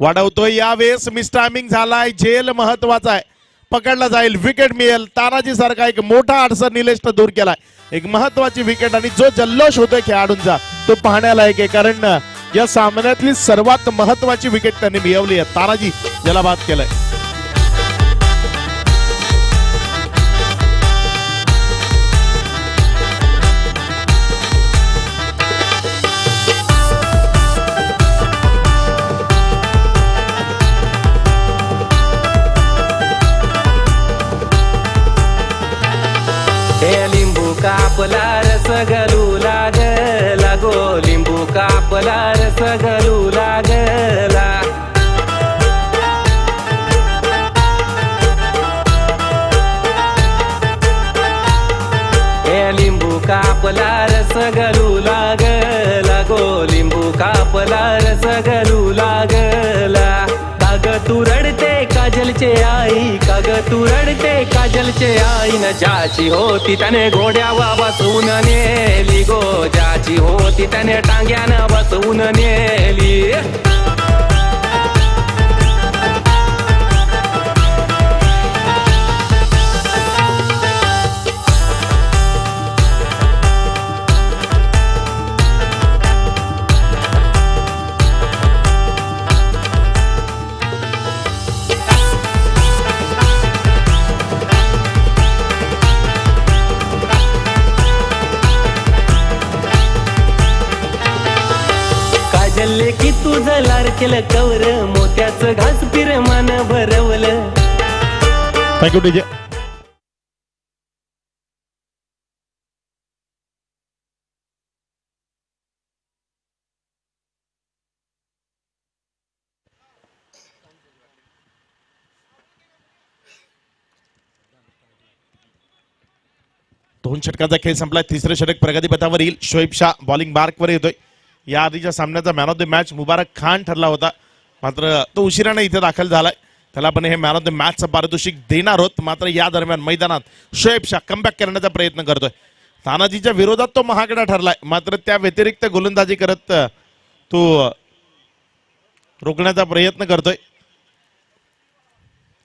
वाढवतोय. यावेळेस मिसटायमिंग झालाय, झेल महत्वाचा आहे, पकडला जाईल, विकेट मिळेल. तानाजी सारखा एक मोठा अडसर निलेशनं दूर केलाय, एक महत्वाची विकेट. आणि जो जल्लोष होतोय खेळाडूंचा तो पाहण्यालायक आहे, कारण या सामन्यातली सर्वात महत्वाची विकेट त्यांनी मिळवली आहे. तानाजी याला बाद केलाय.
हे लिंबू कापला रस गलू लागला गो, लिंबू कापला रस गलू लागला. हे लिंबू कापला रस गलू लागला गो, लिंबू कापला रस गलू लागला. काग तू रडते काजलचे आई, काग तू रडते काजलचे आई, न ज्याची होती त्याने घोड्यावर बसवून नेली गो, ज्याची होती त्याने टांग्यानं बसवून नेली. काजलले की तुझं लाडकेलं कवर, मोत्याचं घास फिर मन भरवलं.
Thank you DJ. दोन षटकाचा खेळ संपलाय. तिसरे षटक प्रगतीपथावर येईल. शोएब शाह बॉलिंग मार्कवर येतोय. या आधीच्या सामन्याचा मॅन ऑफ द मॅच मुबारक खान ठरला होता, मात्र तो उशिराने इथे दाखल झालाय. त्याला पण हे मॅन ऑफ द मॅचचं पारितोषिक देणार आहोत. मात्र या दरम्यान मैदानात शोएब शाह कमबॅक करण्याचा प्रयत्न करतोय. तानाजीच्या विरोधात तो महागडा ठरलाय, मात्र त्या व्यतिरिक्त गोलंदाजी करत तो रोखण्याचा प्रयत्न करतोय.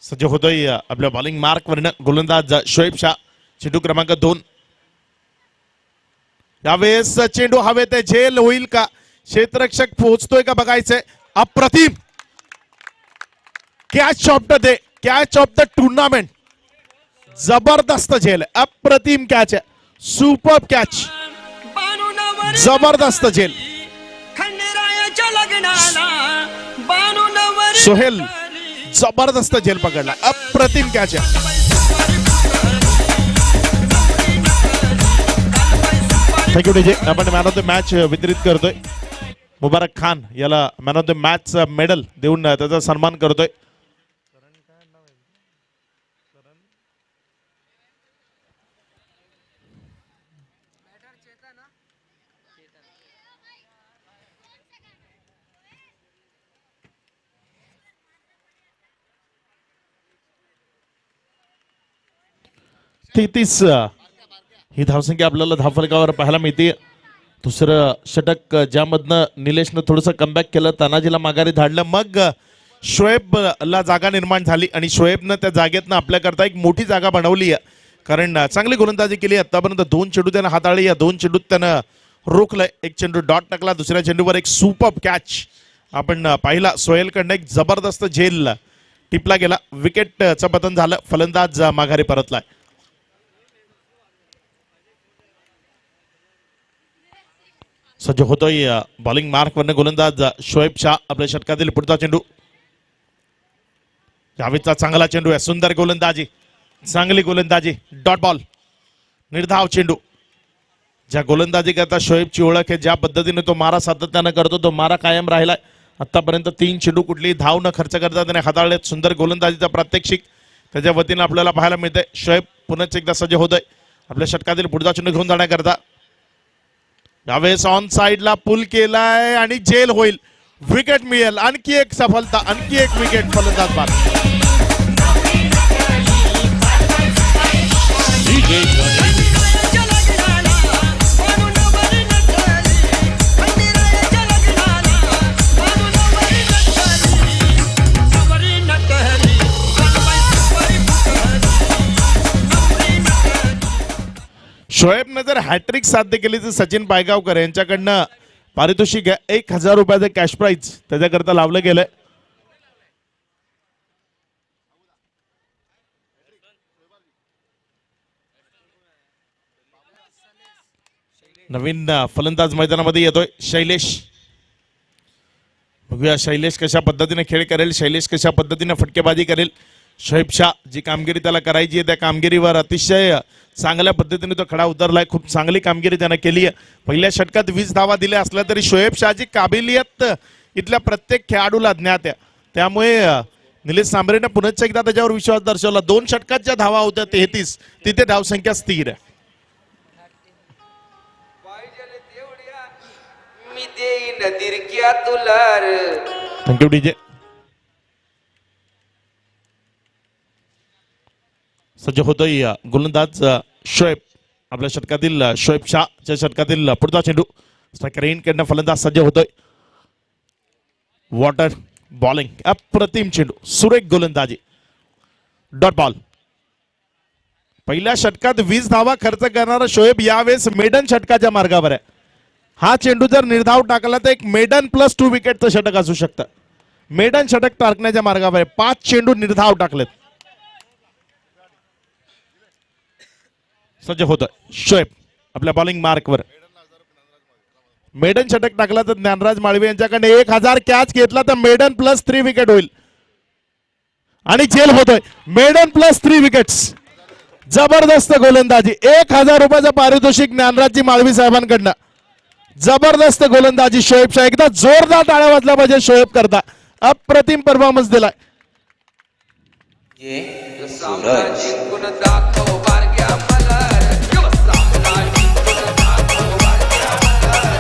सज्ज होतोय आपल्या बॉलिंग मार्कवरनं गोलंदाज शोएब शाह. चेंडू क्रमांक 2. यावेळेस चेंडू हवेत आहे, झेल होईल का, क्षेत्ररक्षक पोहोचतोय का बघायचंय. अप्रतिम catch of the day, catch of the tournament. जबरदस्त झेल, अप्रतिम कॅच आहे, सुपर कॅच, जबरदस्त झेल. सोहेल जबरदस्त झेल पकडला, अप्रतिम कॅच आहे. Thank you DJ. आपण मॅन ऑफ द मॅच वितरित करतोय. मुबारक खान याला man of the match medal देऊन त्याचा सन्मान करतोय. तेहतीस ही धावसंख्या आपल्याला धावफलकावर पाहायला मिळते. दुसरं षटक ज्यामधनं निलेशनं थोडंसं कमबॅक केलं, तानाजीला माघारी धाडलं, मग शोएबला जागा निर्माण झाली आणि शोएबनं त्या जागेतनं आपल्याकरता एक मोठी जागा बनवली आहे. कारण चांगली गोलंदाजी केली. आतापर्यंत 2 चेंडू त्यानं हाताळले, या 2 चेंडूत त्यानं रोखलंय. एक चेंडू डॉट टाकला, दुसऱ्या चेंडूवर एक सुपर कॅच आपण पाहिला. सोहेलकडनं एक जबरदस्त झेल टिपला गेला, विकेटचं पतन झालं, फलंदाज माघारी परतलाय. सज्ज होतोय बॉलिंग मार्कवरनं गोलंदाज शोएब शाह. आपल्या षटकातील पुढचा चेंडू, जावेदचा चांगला चेंडू आहे, सुंदर गोलंदाजी, चांगली गोलंदाजी, डॉट बॉल, निर्धाव चेंडू. ज्या गोलंदाजी करता शोएबची ओळख आहे, ज्या पद्धतीने तो मारा सातत्यानं करतो, तो मारा कायम राहिलाय. आतापर्यंत 3 चेंडू कुठलीही धाव न खर्च करता त्याने हाताळलेत. सुंदर गोलंदाजीचा प्रात्यक्षिक त्याच्या वतीनं आपल्याला पाहायला मिळतंय. शोएब पुन्हा एकदा सज्ज होतोय आपल्या षटकातील पुढचा चेंडू घेऊन जाण्याकरता. यावेळेस ऑन साइडला पुल केलाय आणि जेल होईल, विकेट मिळेल. आणखी एक सफलता, आणखी एक विकेट, फलंदाज बाद. शोएबनं जर हॅट्रिक साध्य केली तर सचिन पायगावकर यांच्याकडनं पारितोषिक 1,000 रुपयाचं कॅश प्राइज त्याच्याकरता लावलं गेलंय. नवीन फलंदाज मैदानामध्ये येतोय शैलेश. बघूया शैलेश कशा पद्धतीने खेळ करेल, शैलेश कशा पद्धतीने फटकेबाजी करेल. शोएब शाह जी कामगिरी त्याला करायची आहे त्या कामगिरीवर अतिशय चांगल्या पद्धतीने तो खडा उतरलाय. खूप चांगली कामगिरी त्यानं केली आहे. पहिल्या षटकात 20 धावा दिल्या असल्या तरी शोएब शाहची काबिलियत इथल्या प्रत्येक खेळाडूला ज्ञात आहे. त्यामुळे निलेश सांबरेने पुन्हा एकदा त्याच्यावर विश्वास दर्शवला. 2 षटकात ज्या धावा होत्या 33, तिथे धावसंख्या स्थिर आहे.
मी देईन दिरक्या तुलार.
Thank you DJ. सज्ज होतोय गोलंदाज शोएब. आपल्या षटकातील शोएब शाहच्या षटकातील पुढचा चेंडू स्ट्रायकर कडनं फलंदाज सज्ज होतोय. वॉटर बॉलिंग, अप्रतिम चेंडू, सुरेख गोलंदाजी, डॉट बॉल. पहिल्या षटकात 20 धावा खर्च करणारा शोएब यावेळेस मेडन षटकाच्या मार्गावर आहे. हा चेंडू जर निर्धाव टाकला तर एक मेडन +2 विकेटचं षटक असू शकतं. मेडन षटक टाकण्याच्या मार्गावर आहे. 5 चेंडू निर्धाव टाकलेत. सज्ज होतोय शोएब आपल्या बॉलिंग मार्कवर. मेडन षटक टाकला तर ज्ञानराज माळवे यांच्याकडे 1,000 कॅच घेतला तर मेडन +3 विकेट होईल आणि जेल होतोय. मेडन +3 विकेट्स, जबरदस्त गोलंदाजी. 1,000 रुपयाचं पारितोषिक ज्ञानराजजी माळवी साहेबांकडनं. जबरदस्त गोलंदाजी शोएब शाह. एकदा जोरदार टाळ्या वाजल्या पाहिजे शोएब करता. अप्रतिम परफॉर्मन्स दिलाय.
सामना जिंकून दाखव बारक्या मल्हार. सामना जिंकून दाखव बारक्या मल्हार.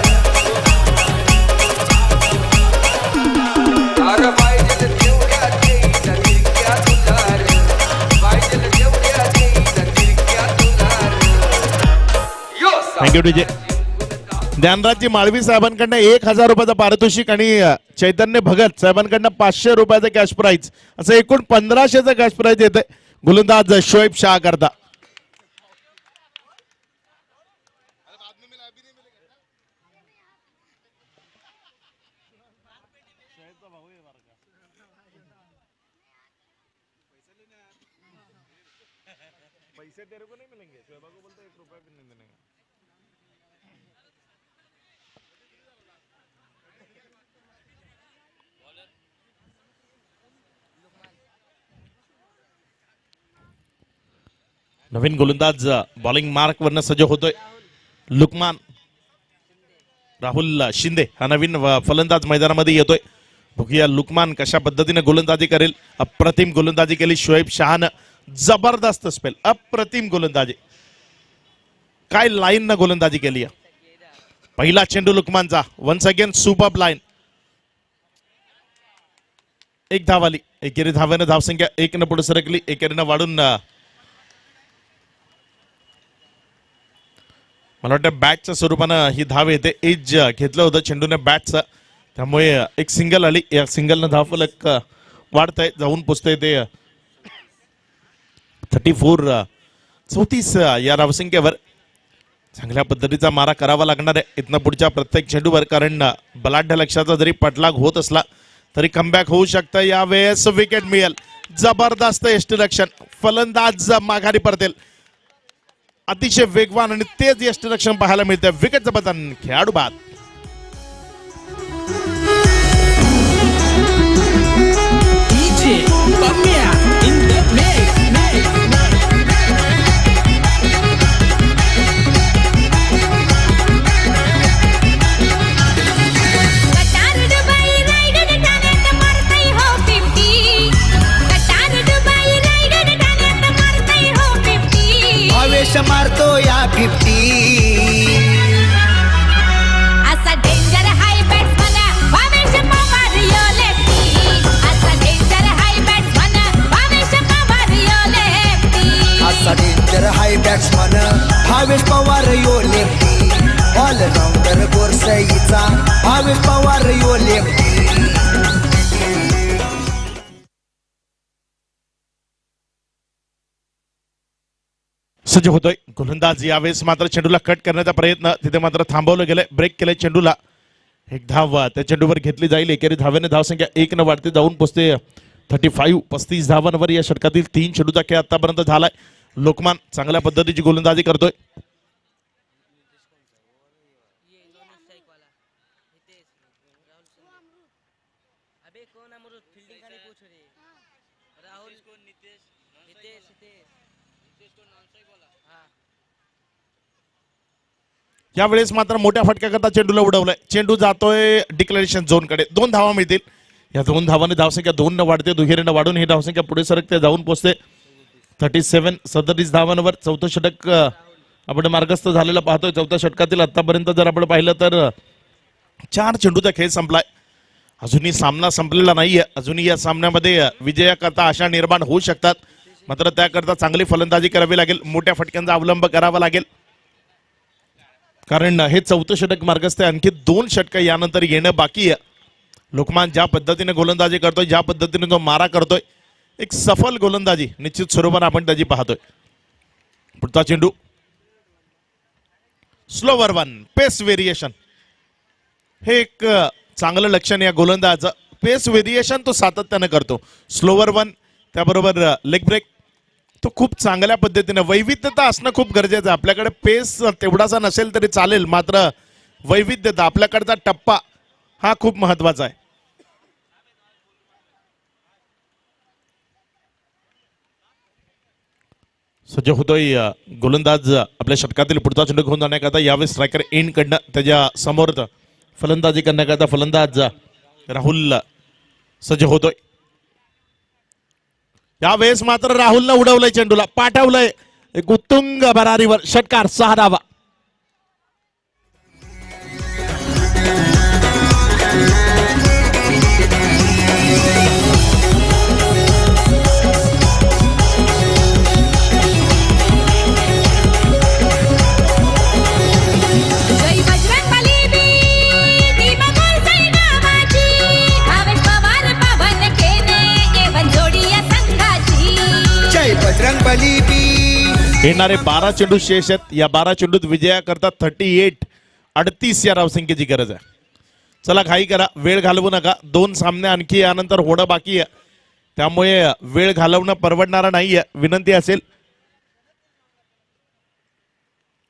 अरे पाहिजे तेवढ्या देईन दिरक्या तुलार. पाहिजे तेवढ्या देईन दिरक्या तुलार.
Thank you DJ. ज्ञानराजजी माळवी साहेबांकडनं 1,000 रुपयाचं पारितोषिक आणि चैतन्य भगत साहेबांकडनं 500 रुपयाचं कॅश प्राइज, असं एकूण 1,500चं कॅश प्राइज येते गोलंदाज शोएब शाह करता. नवीन गोलंदाज बॉलिंग मार्क वरनं सज्ज होतोय लुकमान. राहुल शिंदे हा नवीन फलंदाज मैदानामध्ये येतोय. बघूया लुकमान कशा पद्धतीने गोलंदाजी करेल. अप्रतिम गोलंदाजी केली शोएब शाहनं. जबरदस्त स्पेल, अप्रतिम गोलंदाजी. काय लाईन न गोलंदाजी केली. पहिला चेंडू लुकमानचा. Once again super line. 1 धाव आली. एकेरी धाव्यानं धावसंख्या 1 पुढे सरकली. एकेरीनं वाढून मला वाटतं बॅटच्या स्वरूपानं ही धाव येते. एज घेतलं होतं चेंडूने बॅटचं, त्यामुळे एक सिंगल आली. या सिंगलनं धावफलक वाढतंय, जाऊन पोचतंय ते 34 या धावसंख्येवर. चांगल्या पद्धतीचा मारा करावा लागणार आहे इथनं पुढच्या प्रत्येक चेंडूवर, कारण बलाढ्य लक्षाचा जरी पटलाग होत असला तरी कमबॅक होऊ शकतं. यावेळेस विकेट मिळेल. जबरदस्त यष्टिरक्षण. फलंदाज माघारी परतेल. अतिशय वेगवान आणि तेज यष्टिरक्षण पाहायला मिळतं. विकेटचं पतन, खेळाडू बाद.
मारतो या 50.
सज्ज होतोय गोलंदाज. यावेळेस मात्र चेंडूला कट करण्याचा प्रयत्न तिथे मात्र थांबवलं गेलंय. ब्रेक केलंय चेंडूला. एक धाव त्या चेंडूवर घेतली जाईल. एकेरी धावेने धावसंख्या 1 न वाढते जाऊन पोचते 35 धावांवर. या षटकातील 3 चेंडूचा खेळ आतापर्यंत झालाय. लोकमान चांगल्या पद्धतीची गोलंदाजी करतोय. यावेळेस मात्र मोठ्या फटक्याकरता चेंडूला उडवलाय. चेंडू जातोय डिक्लेरेशन झोन कडे. 2 धावा मिळतील. या 2 धावांनी धावसंख्या 2 न वाढते. दुहेरीनं वाढून ही धावसंख्या पुढे सरकते जाऊन पोचते 37 धावांवर. चौथं षटक आपण मार्गस्थ झालेलं पाहतोय. चौथ्या षटकातील आतापर्यंत जर आपण पाहिलं तर 4 चेंडूचा खेळ संपलाय. अजूनही सामना संपलेला नाहीये. अजूनही या सामन्यामध्ये विजयाकरता आशा निर्माण होऊ शकतात. मात्र त्याकरता चांगली फलंदाजी करावी लागेल. मोठ्या फटक्यांचा अवलंब करावा लागेल. कारण हे 4थं षटक मार्गस्थ आहे. आणखी 2 षटक यानंतर येणं बाकी आहे. लोकमान ज्या पद्धतीने गोलंदाजी करतोय, ज्या पद्धतीने तो मारा करतोय, एक सफल गोलंदाजी निश्चित स्वरूपाने आपण त्याची पाहतोय. पुढचा चेंडू स्लोवर वन. पेस व्हेरिएशन हे एक चांगलं लक्षण या गोलंदाजाचं. पेस व्हेरिएशन तो सातत्याने करतो. स्लोवर वन त्याबरोबर लेग ब्रेक तो खूप चांगल्या पद्धतीने. वैविध्यता असणं खूप गरजेचं आहे. आपल्याकडे पेस तेवढासा नसेल तरी चालेल, मात्र वैविध्यता आपल्याकडचा टप्पा हा खूप महत्वाचा आहे. सज्ज होतोय गोलंदाज. आपल्या षटकातील पुढचा चेंडू घेऊन जाण्याकरता यावेळेस स्ट्रायकर एंड कडनं त्याच्या समोर फलंदाजी करण्याकरता फलंदाज राहुल सज्ज होतोय. यावेळेस मात्र राहुलनं उडवलंय चेंडूला. पाठवलंय एक उत्तुंग भरारीवर. षटकार 6 धावा. येणारे 12 चेंडू शेष आहेत. या 12 चेंडूत विजयाकरता 38 या धावसंख्येची गरज आहे. चला घाई करा, वेळ घालवू नका. 2 सामने आणखी यानंतर होणं बाकी आहे. त्यामुळे वेळ घालवणं परवडणारा नाहीये. विनंती असेल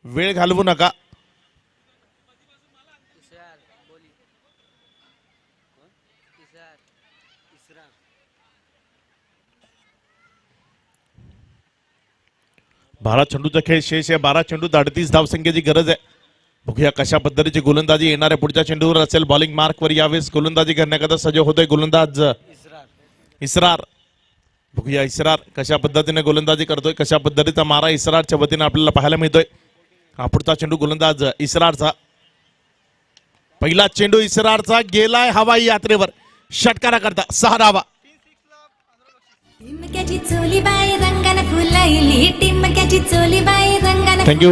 वेळ घालवू नका. बारा चेंडूचा खेळ शेष आहे. 12 चेंडूत 38 धावसंख्येची गरज आहे. बघूया कशा पद्धतीची गोलंदाजी येणाऱ्या पुढच्या चेंडूवर असेल. बॉलिंग मार्कवर यावेळेस गोलंदाजी करण्याकरता सज्ज होतोय गोलंदाज इसरार. बघूया इसरार कशा पद्धतीने गोलंदाजी करतोय, कशा पद्धतीचा मारा इसरारच्या वतीने आपल्याला पाहायला मिळतोय. हा पुढचा चेंडू गोलंदाज इसरारचा. पहिला चेंडू इसरारचा गेलाय हवाई यात्रेवर. षटकारा करता 6 धावा. थँक्यू.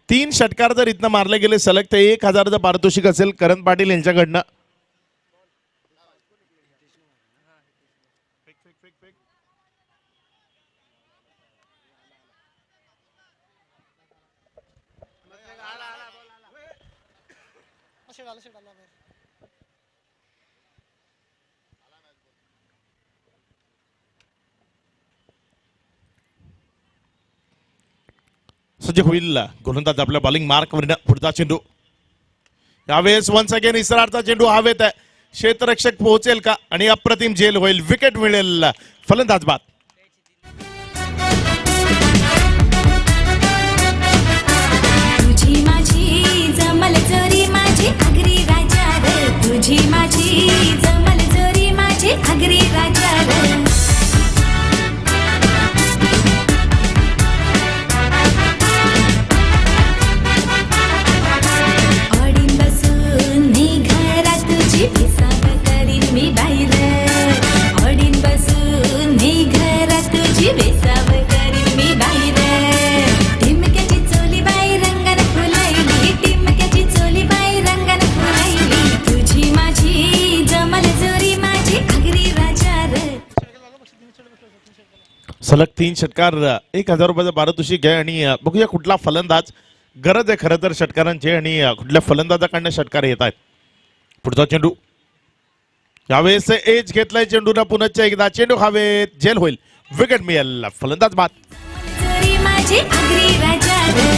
3 षटकार जर इथनं मारले गेले सलग तर 1000चं पारितोषिक असेल करण पाटील यांच्याकडनं. सज्ज होईल गोलंदाज आपल्या बॉलिंग मार्कवर. पुढचा चेंडू यावेळेस वन्स अगेन इसरारचा चेंडू हवेत आहे. क्षेत्ररक्षक पोहोचेल का आणि अप्रतिम झेल होईल. विकेट मिळेल. फलंदाज बाद.
तुझी माझी जमल जोरी माझी आगरी राजा रे. तुझी माझी जमल जोरी माझी आगरी राजा रे.
सलग 3 षटकार 1000 रुपयाचा पारितोषिक घ्या आणि बघूया कुठला फलंदाज गरज आहे खरं तर षटकारांची आणि कुठल्या फलंदाजाकडनं षटकार येत आहेत. पुढचा चेंडू यावेळेस एज घेतलाय चेंडूला पुनश्च एकदा चेंडू हवेत झेल होईल विकेट मिळेल फलंदाज बाद.
जरी माझे आगरी राजा ग.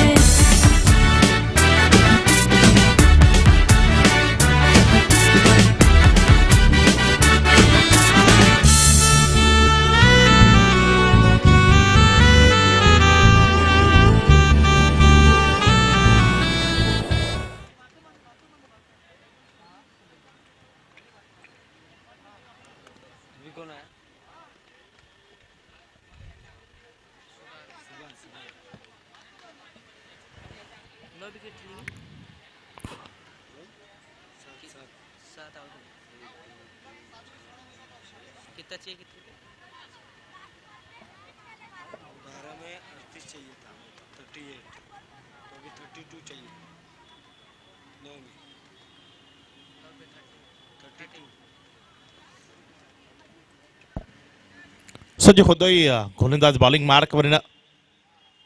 सज्ज होतोय गोलंदाज बॉलिंग मार्क वरनं.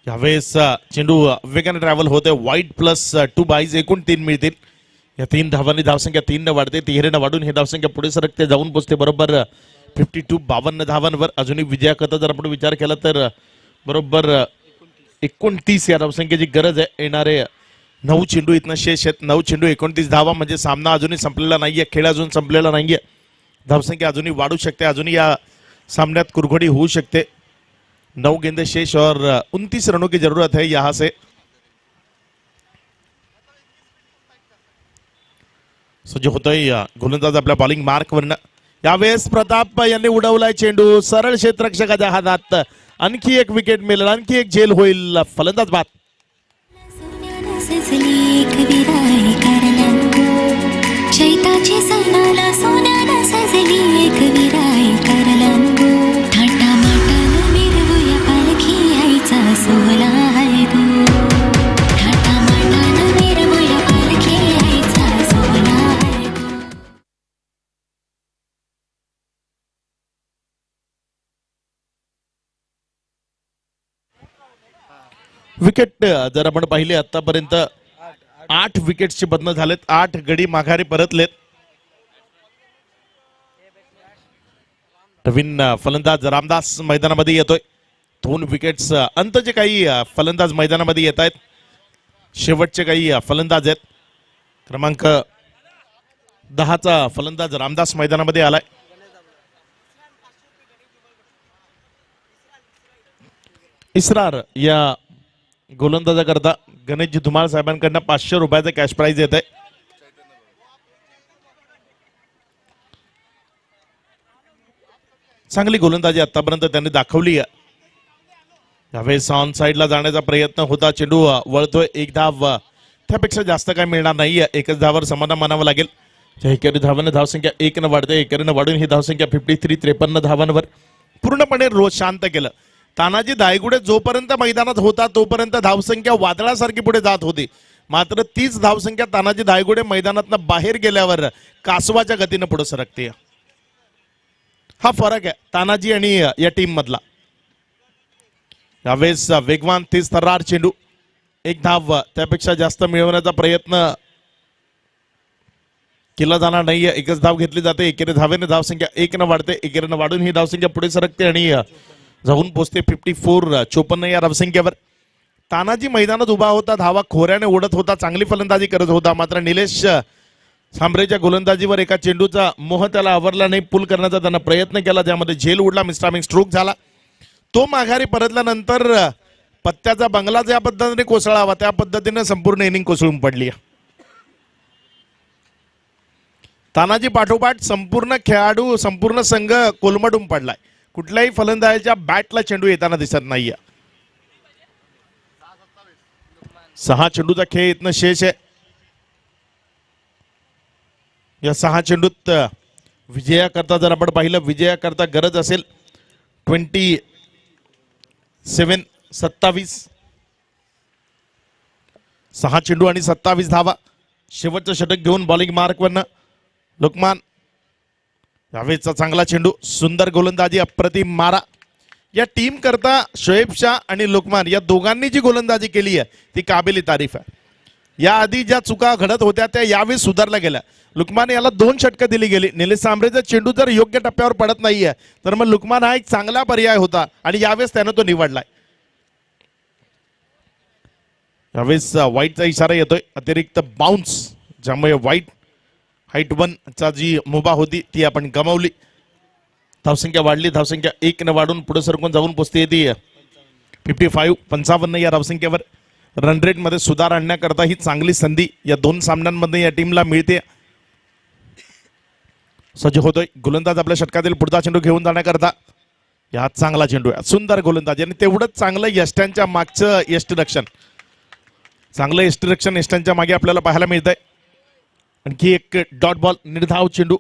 यावेळेस चेंडू वेगाने ट्रॅव्हल होते वाईट प्लस 2 बाईज एकूण 3 मिळतील. या 3 धावांनी धावसंख्या 3 न वाढते 13 न वाढून ही धावसंख्या पुढे सरकते जाऊन पोचते बरोबर 52 52 धावांवर. अजूनही विजयाकरता जर आपण विचार केला तर बरोबर 29 या धावसंख्येची गरज आहे. येणारे 9 चेंडू इथनं शेष आहेत. 9 चेंडू 29 धावा म्हणजे सामना अजूनही संपलेला नाहीये. खेळ अजून संपलेला नाहीये. धावसंख्या अजूनही वाढू शकते. अजूनही या सामन्यात कुरघोडी होऊ शकते. 9 गेंदे शेष और 29 रनों की जरूरत है यहां से. सज्ज होतोय गोलंदाज आपल्या बॉलिंग मार्क वरनं. यावेळेस प्रताप यांनी उडवलाय चेंडू सरळ क्षेत्ररक्षकाच्या हातात. आणखी एक विकेट मिळेल आणखी एक झेल होईल फलंदाज बाद.
सोन्यानं सजली एक विराई कारलांगो. चैताची सणाला सोन्यानं सजली एक विराई कारलांगो. थाटा माटानं मिरवूया पालखी आईचा सोहळा आहे गो. थाटा माटानं मिरवूया पालखी आईचा सोहळा आहे गो.
विकेट जर आपण पाहिले आतापर्यंत 8 विकेटचे बदल झालेत. 8 गडी माघारी परतलेत. नवीन फलंदाज रामदास मैदानामध्ये येतोय. 2 विकेट्स अंतचे काही फलंदाज मैदानामध्ये येत आहेत. शेवटचे काही फलंदाज आहेत. क्रमांक 10चा फलंदाज रामदास मैदानामध्ये आलाय. इस्रार या गोलंदाजाकरता गणेशजी धुमाळ साहेबांकडनं 500 रुपयाचं कॅश प्राइज येत आहे. चांगली गोलंदाजी आतापर्यंत त्यांनी दाखवली आहे. यावेळेस ऑन साइडला जाण्याचा प्रयत्न होता. चेंडू वळतोय. एक धाव त्यापेक्षा जास्त काय मिळणार नाहीये. एकच धावावर समाधान मानावं लागेल. एकेरी धावांना धावसंख्या 1 न वाढते. एकेरीनं वाढून ही धावसंख्या 53 धावांवर पूर्णपणे रोज शांत केलं. तानाजी दायगुडे जोपर्यंत मैदानात होता तोपर्यंत धावसंख्या वादळासारखी पुढे जात होती. मात्र तीच धावसंख्या तानाजी दायगुडे मैदानातनं बाहेर गेल्यावर कासवाच्या गतीनं पुढे सरकते. हा फरक आहे तानाजी आणि या टीम मधला. यावेळेस वेगवान तेज तर्रार चेंडू. एक धाव त्यापेक्षा जास्त मिळवण्याचा प्रयत्न केला जाणार नाहीये. एकच धाव घेतली जाते. एकेरी धावेने धावसंख्या 1 न वाढते. एकेरीनं वाढून ही धावसंख्या पुढे सरकते आणि जाऊन पोचते 54 या धावसंख्येवर. तानाजी मैदानात उभा होता. धावा खोऱ्याने ओढत होता. चांगली फलंदाजी करत होता. मात्र निलेश सांबरेच्या गोलंदाजीवर एका चेंडूचा मोह त्याला आवरला नाही. पुल करण्याचा त्यांना प्रयत्न केला ज्यामध्ये झेल उडला. मिस्टामिंग स्ट्रोक झाला. तो माघारी परतल्यानंतर पत्त्याचा बंगला ज्या पद्धतीने कोसळावा त्या पद्धतीने संपूर्ण इनिंग कोसळून पडली. तानाजी पाठोपाठ संपूर्ण खेळाडू संपूर्ण संघ कोलमडून पडलाय. कुठल्याही फलंदाजाच्या बॅटला चेंडू येताना दिसत नाहीये. 6 चेंडूचा खेळ इथनं शेष आहे. या 6 चेंडूत विजयाकरता जर आपण पाहिलं विजयाकरता गरज असेल 27 6 चेंडू आणि 27 धावा. शेवटचं षटक घेऊन बॉलिंग मार्क वरनं लोकमान. यावेळेचा चांगला चेंडू. सुंदर गोलंदाजी. अप्रतिम मारा. या टीम करता शोएब शाह आणि लुकमान या दोघांनी जी गोलंदाजी केली आहे ती काबिली तारीफ आहे. याआधी ज्या चुका घडत होत्या त्या यावेळी सुधारल्या गेल्या. लुकमान याला 2 षटकं दिली गेली. निलेश सांबरेचा चेंडू जर योग्य टप्प्यावर पडत नाहीये तर मग लुकमान हा एक चांगला पर्याय होता आणि यावेळेस त्यानं तो निवडलाय. यावेळेस वाईटचा इशारा येतोय, अतिरिक्त बाउन्स, ज्यामुळे वाईट हाईट 1 चा जी मुभा होती ती आपण गमावली. धावसंख्या वाढली, धावसंख्या 1 ने वाढून पुढे सरकून जाऊन पोचते ती 55 या धावसंख्येवर. रन रेट मध्ये सुधार आणण्याकरता ही चांगली संधी या 2 सामन्यांमध्ये या टीमला मिळते. सज्ज होतोय गोलंदाज आपल्या षटकातील पुढचा चेंडू घेऊन जाण्याकरता. या चांगला चेंडू आहे, सुंदर गोलंदाज आणि तेवढंच चांगलं यष्ट्यांच्या मागचं यष्टिरक्षण, चांगलं यष्टिरक्षण यष्ट्यांच्या मागे आपल्याला पाहायला मिळतंय. आणखी एक डॉट बॉल, निर्धाव चेंडू.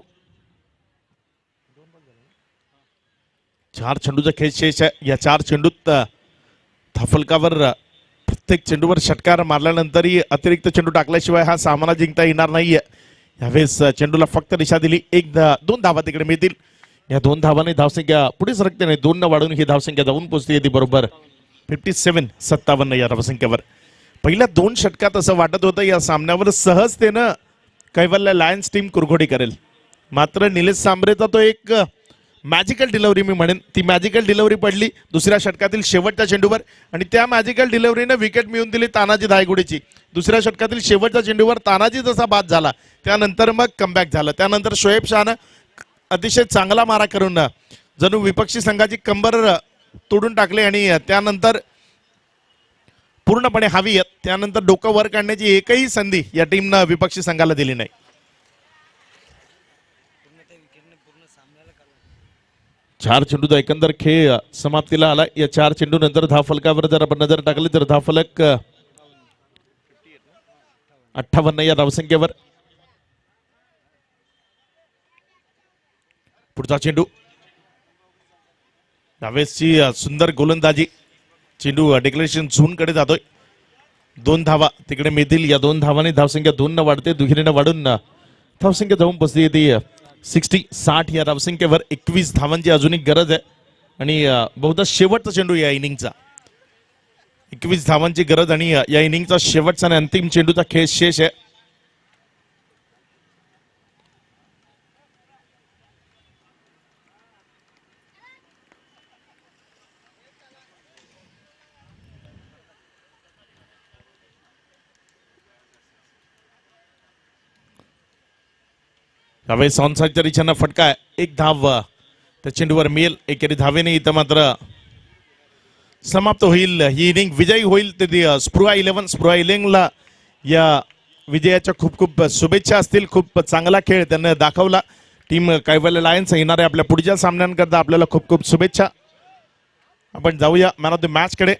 4 चेंडूचा खेळ शेष आहे. या 4 चेंडूत धाफलकावर प्रत्येक चेंडूवर षटकार मारल्यानंतरही अतिरिक्त चेंडू टाकल्याशिवाय हा सामना जिंकता येणार नाहीये. यावेळेस चेंडूला फक्त दिशा दिली. 2 धावा तिकडे मिळतील. या 2 धावांनी धावसंख्या पुढे सरकते नाही, 2 न वाढून ही धावसंख्या जाऊन पोहोचते ती बरोबर 57 या धावसंख्येवर. पहिल्या 2 षटकात असं वाटत होतं या सामन्यावर सहजतेनं कैवल्य लायन्स टीम कुरघोडी करेल. मात्र निलेश सांबरेचा तो एक मॅजिकल डिलिव्हरी मी म्हणेन, ती मॅजिकल डिलिव्हरी पडली दुसऱ्या षटकातील शेवटच्या चेंडूवर आणि त्या मॅजिकल डिलिव्हरीने विकेट मिळवून दिली तानाजी धायगुडेची. दुसऱ्या षटकातील शेवटच्या चेंडूवर तानाजी जसा बाद झाला त्यानंतर मग कमबॅक झालं. त्यानंतर शोएब शहानं अतिशय चांगला मारा करून जणू विपक्षी संघाची कंबर तोडून टाकली आणि त्यानंतर पूर्णपणे हवी आहेत. त्यानंतर डोकं वर काढण्याची एकही संधी या टीमनं विपक्षी संघाला दिली नाही. चार चेंडूचा एकंदर खेळ समाप्तीला आला. या 4 चेंडू नंतर धावफलकावर जर आपण नजर टाकली तर धावफलक 58 या धावसंख्येवर. पुढचा चेंडू, यावेळेसची सुंदर गोलंदाजी. चेंडू डिक्लेरेशन झोन कडे जातोय. 2 धावा तिकडे मिळतील. या 2 धावांनी धावसंख्या 2 न वाढते, दुहेरीनं वाढून धावसंख्या जाऊन पोचली ती 60 या धावसंख्येवर. 21 धावांची अजून एक गरज आहे आणि बहुधा शेवटचा चेंडू या इनिंगचा. 21 धावांची गरज आणि या इनिंगचा शेवटचा आणि अंतिम चेंडूचा खेळ शेष आहे. यावेळेस ऑनसाईडच्या दिशेनं फटका आहे. 1 धाव त्या चेंडूवर मिळेल. एकेरी धावेने इथं मात्र समाप्त होईल ही इनिंग. विजयी होईल ते स्पृहा 11ला या विजयाच्या खूप खूप शुभेच्छा असतील. खूप चांगला खेळ त्यानं दाखवला. टीम कैवल्य लायन्स येणाऱ्या आपल्या पुढच्या सामन्यांकरता आपल्याला खूप खूप शुभेच्छा. आपण जाऊया मॅन ऑफ द मॅच कडे.